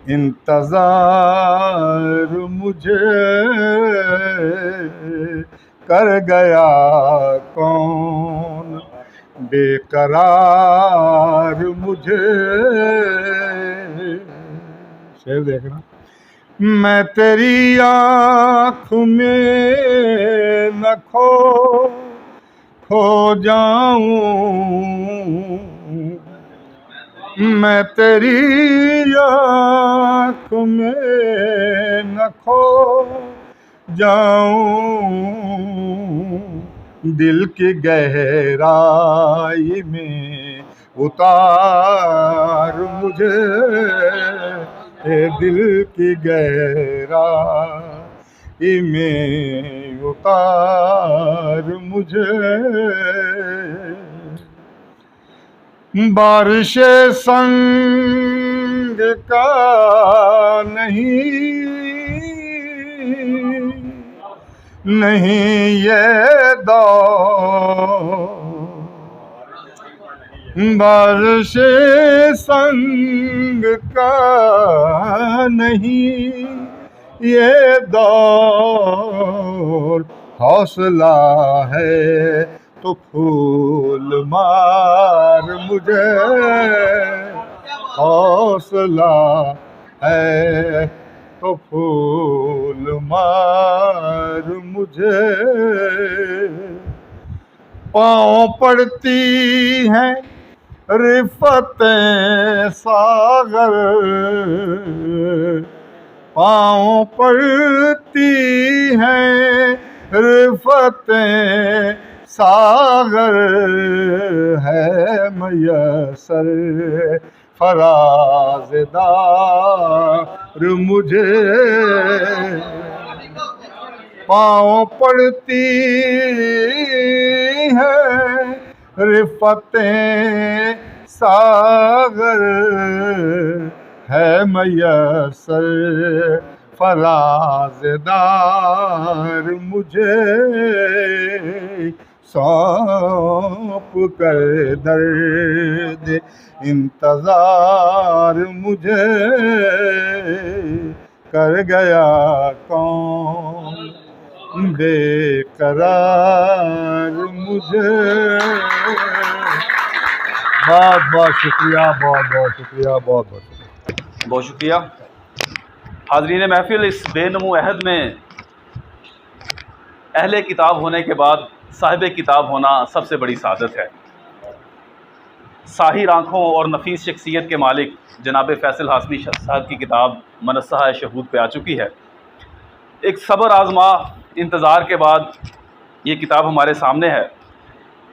इंतज़ार मुझे, कर गया कौन बेकरार मुझे। शेर देखना। मैं तेरी आँख में न खो जाऊं, मैं तेरी आँख में न खो जाऊं, दिल की गहराई में उतार मुझे, दिल की गहराई में उतार मुझे। बारिश संग का नहीं ये दौर, बारिश संग का नहीं ये दौर, हौसला है तो फूल मार मुझे, हौसला है तो फूल मार मुझे। पाँव पड़ती हैं रिफ़तें सागर, पाँव पड़ती हैं रिफ़तें सागर, है मयसर फराज़दार मुझे। पाँव पड़ती हैं रिफ़तें सागर, है मयसर फराज़दार मुझे। सौंप कर दर्द इंतज़ार मुझे, कर गया कौन बेकरार मुझे। बहुत बहुत शुक्रिया, बहुत बहुत शुक्रिया, बहुत बहुत शुक्रिया। बहुत शुक्रिया। हाज़रीन महफिल, इस बेनमू अहद में अहले किताब होने के बाद साहिब किताब होना सबसे बड़ी सादत है। साहिर आँखों और नफीस शख्सियत के मालिक जनाब फैसल हाशमी साहब की किताब मनस्सा-ए-शहूद पे आ चुकी है। एक सब्र आज़मा इंतज़ार के बाद ये किताब हमारे सामने है।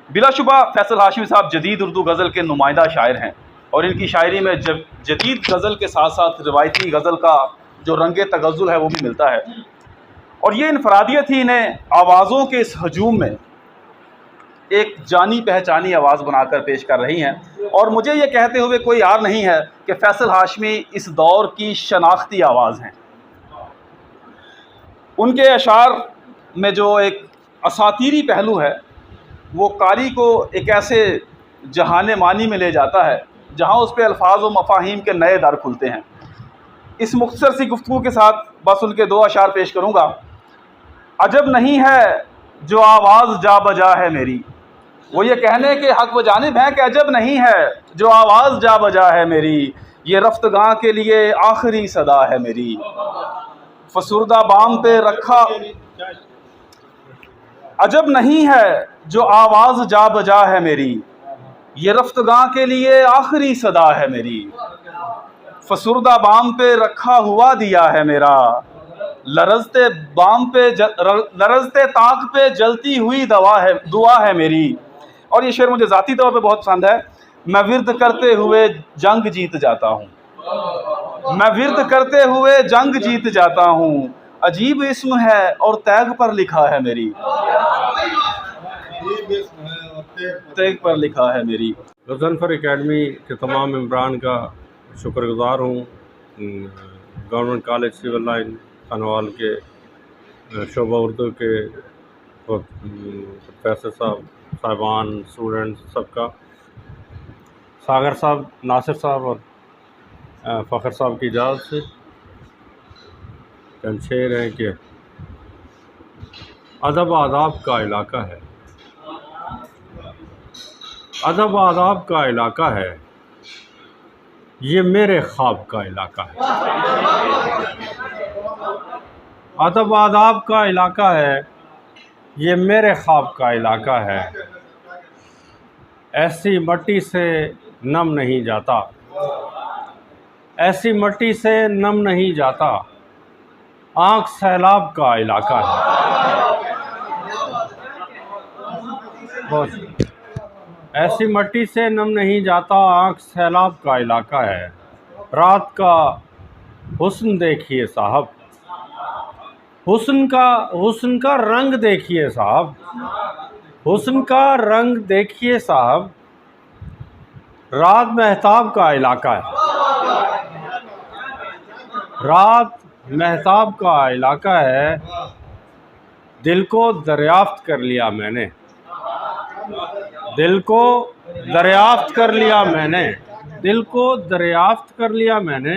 बिलाशुबा फैसल हाशमी साहब जदीद उर्दू गज़ल के नुमाइंदा शायर हैं और इनकी शायरी में जदीद गज़ल के साथ साथ रिवायती गज़ल का जो रंग तगज़ुल है वो भी मिलता है। और ये इनफरादियत ही इन्हें आवाज़ों के इस हजूम में एक जानी पहचानी आवाज़ बनाकर पेश कर रही हैं। और मुझे ये कहते हुए कोई यार नहीं है कि फैसल हाशमी इस दौर की शनाख्ती आवाज़ हैं। उनके अशार में जो एक असातीरी पहलू है वो कारी को एक ऐसे जहाने मानी में ले जाता है जहाँ उस पर अल्फाज व मफाहीम के नए दर खुलते हैं। इस मुख्तसर सी गुफ्तगू के साथ बस उनके 2 अशार पेश करूँगा। अजब नहीं है जो आवाज़ जा बजा है मेरी, वो ये कहने के हक़ व जानिब है कि अजब नहीं है जो आवाज़ जा बजा है मेरी, ये रफ्तगां के लिए आखिरी सदा है मेरी। फसुर्दा बाम पे रखा अजब नहीं है जो आवाज़ जा बजा है मेरी, ये रफ्तगां के लिए आखिरी सदा है मेरी। फसुर्दा बाम पे रखा हुआ दिया है मेरा, लरजते बाम पे लरजते ताक पे जलती हुई दुआ है मेरी। और ये शेर मुझे ज़ाती तौर पे बहुत पसंद है। मैं विर्द करते हुए जंग जीत जाता हूँ, मैं विर्द करते हुए जंग जीत जाता हूँ, अजीब इस्म है और तैग पर लिखा है मेरी, तैग पर लिखा है मेरी। गज़नफ़र एकेडमी के तमाम मेंबरान का शुक्रगुज़ार हूँ। Government college civil line Khanwal के शोबा उर्दू के प्रोफेसर साहब, साहिबान, स्टूडेंट्स सबका, सागर साहब, नासिर साहब और फ़खर साहब की इजाज़त से चंद शेर हैं कि अदब आदाब का इलाका है, अदब आदाब का इलाका है, ये मेरे ख्वाब का इलाका है। अदब आदाब का इलाका है, ये मेरे ख्वाब का इलाका है। ऐसी मट्टी से नम नहीं जाता, ऐसी मट्टी से नम नहीं जाता, आँख सैलाब का इलाका है। बहुत ऐसी मट्टी से नम नहीं जाता, आँख सैलाब का इलाका है। रात का हुस्न देखिए साहब, हुस्न का रंग देखिए साहब, हुस्न का रंग देखिए साहब, रात महताब का इलाका है। रात महताब का इलाका है, दिल को दरियाफ्त कर लिया मैंने, दिल को दरियाफ्त कर लिया मैंने, दिल को दरियाफ्त कर लिया मैंने,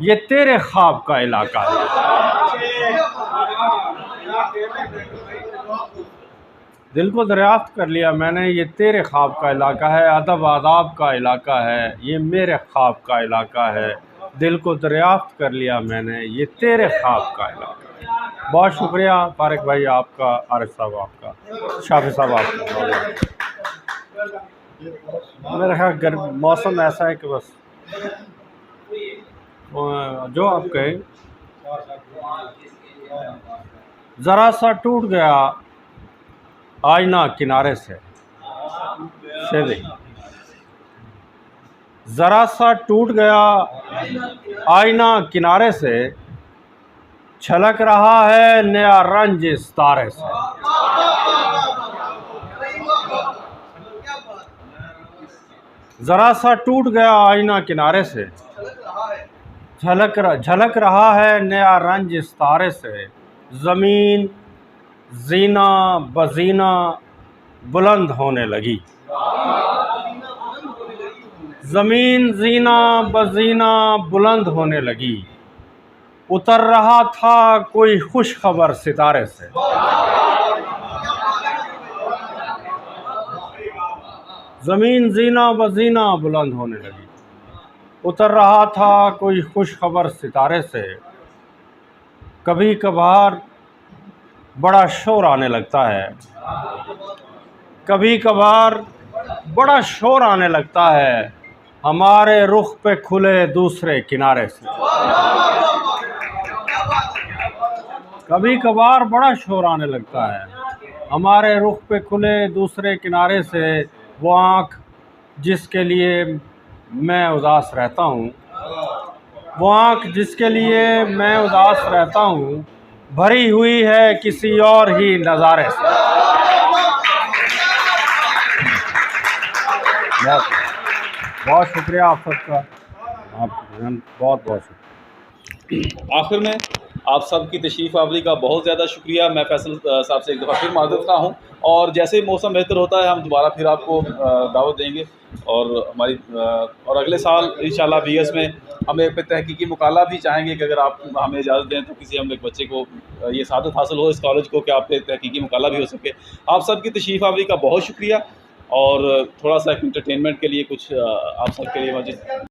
ये तेरे ख्वाब का इलाका है। दिल को दरियाफ्त कर लिया मैंने, ये तेरे ख्वाब का इलाका है। अदब आदाब का इलाका है, ये मेरे ख्वाब का इलाका है। दिल को दरियाफ्त कर लिया मैंने, ये तेरे ख्वाब का इलाका है। बहुत शुक्रिया तारिक भाई आपका, आरिफ साहब आपका, शाफी साहब आपका। मेरा ख्याल मौसम ऐसा है कि बस जो आप कहें। ज़रा सा टूट गया आईना किनारे से, ज़रा सा टूट गया आईना किनारे से, छलक रहा है नया रंज इस तारे से। ज़रा सा टूट गया आईना किनारे से, झलक रहा है नया रंज इस तारे से। ज़मीन जीना बजीना बुलंद होने लगी, ज़मीन जीना बजीना बुलंद होने लगी। उतर रहा था कोई खुश खबर सितारे से, ज़मीन जीना बजीना बुलंद होने लगी। उतर रहा था कोई खुश खबर सितारे से। कभी कभार बड़ा शोर आने लगता है, कभी कभार बड़ा शोर आने लगता है, हमारे रुख पे खुले दूसरे किनारे से। कभी कभार बड़ा शोर आने लगता है, हमारे रुख पे खुले दूसरे किनारे से वो आँख जिसके लिए मैं उदास रहता हूँ, वो आँख जिसके लिए मैं उदास रहता हूँ, भरी हुई है किसी और ही नज़ारे से। बहुत शुक्रिया आप सबका, आप बहुत बहुत शुक्रिया। आखिर में आप सब की तशरीफ़ आवरी का बहुत ज़्यादा शुक्रिया। मैं फैसल साहब से एक दफ़ा फिर माज़रत खा हूँ, और जैसे मौसम बेहतर होता है हम दोबारा फिर आपको दावत देंगे, और हमारी और अगले साल इंशाल्लाह BS में हम एक तहकीकी मुकाला भी चाहेंगे कि अगर आप हमें इजाज़त दें तो किसी हम एक बच्चे को ये सादत हासिल हो इस कॉलेज को कि आप पे तहकीकी मुकाला भी हो सके। आप सब की तशरीफ़ आवरी का बहुत शुक्रिया, और थोड़ा सा एंटरटेनमेंट के लिए कुछ आप सब के लिए मज़ीद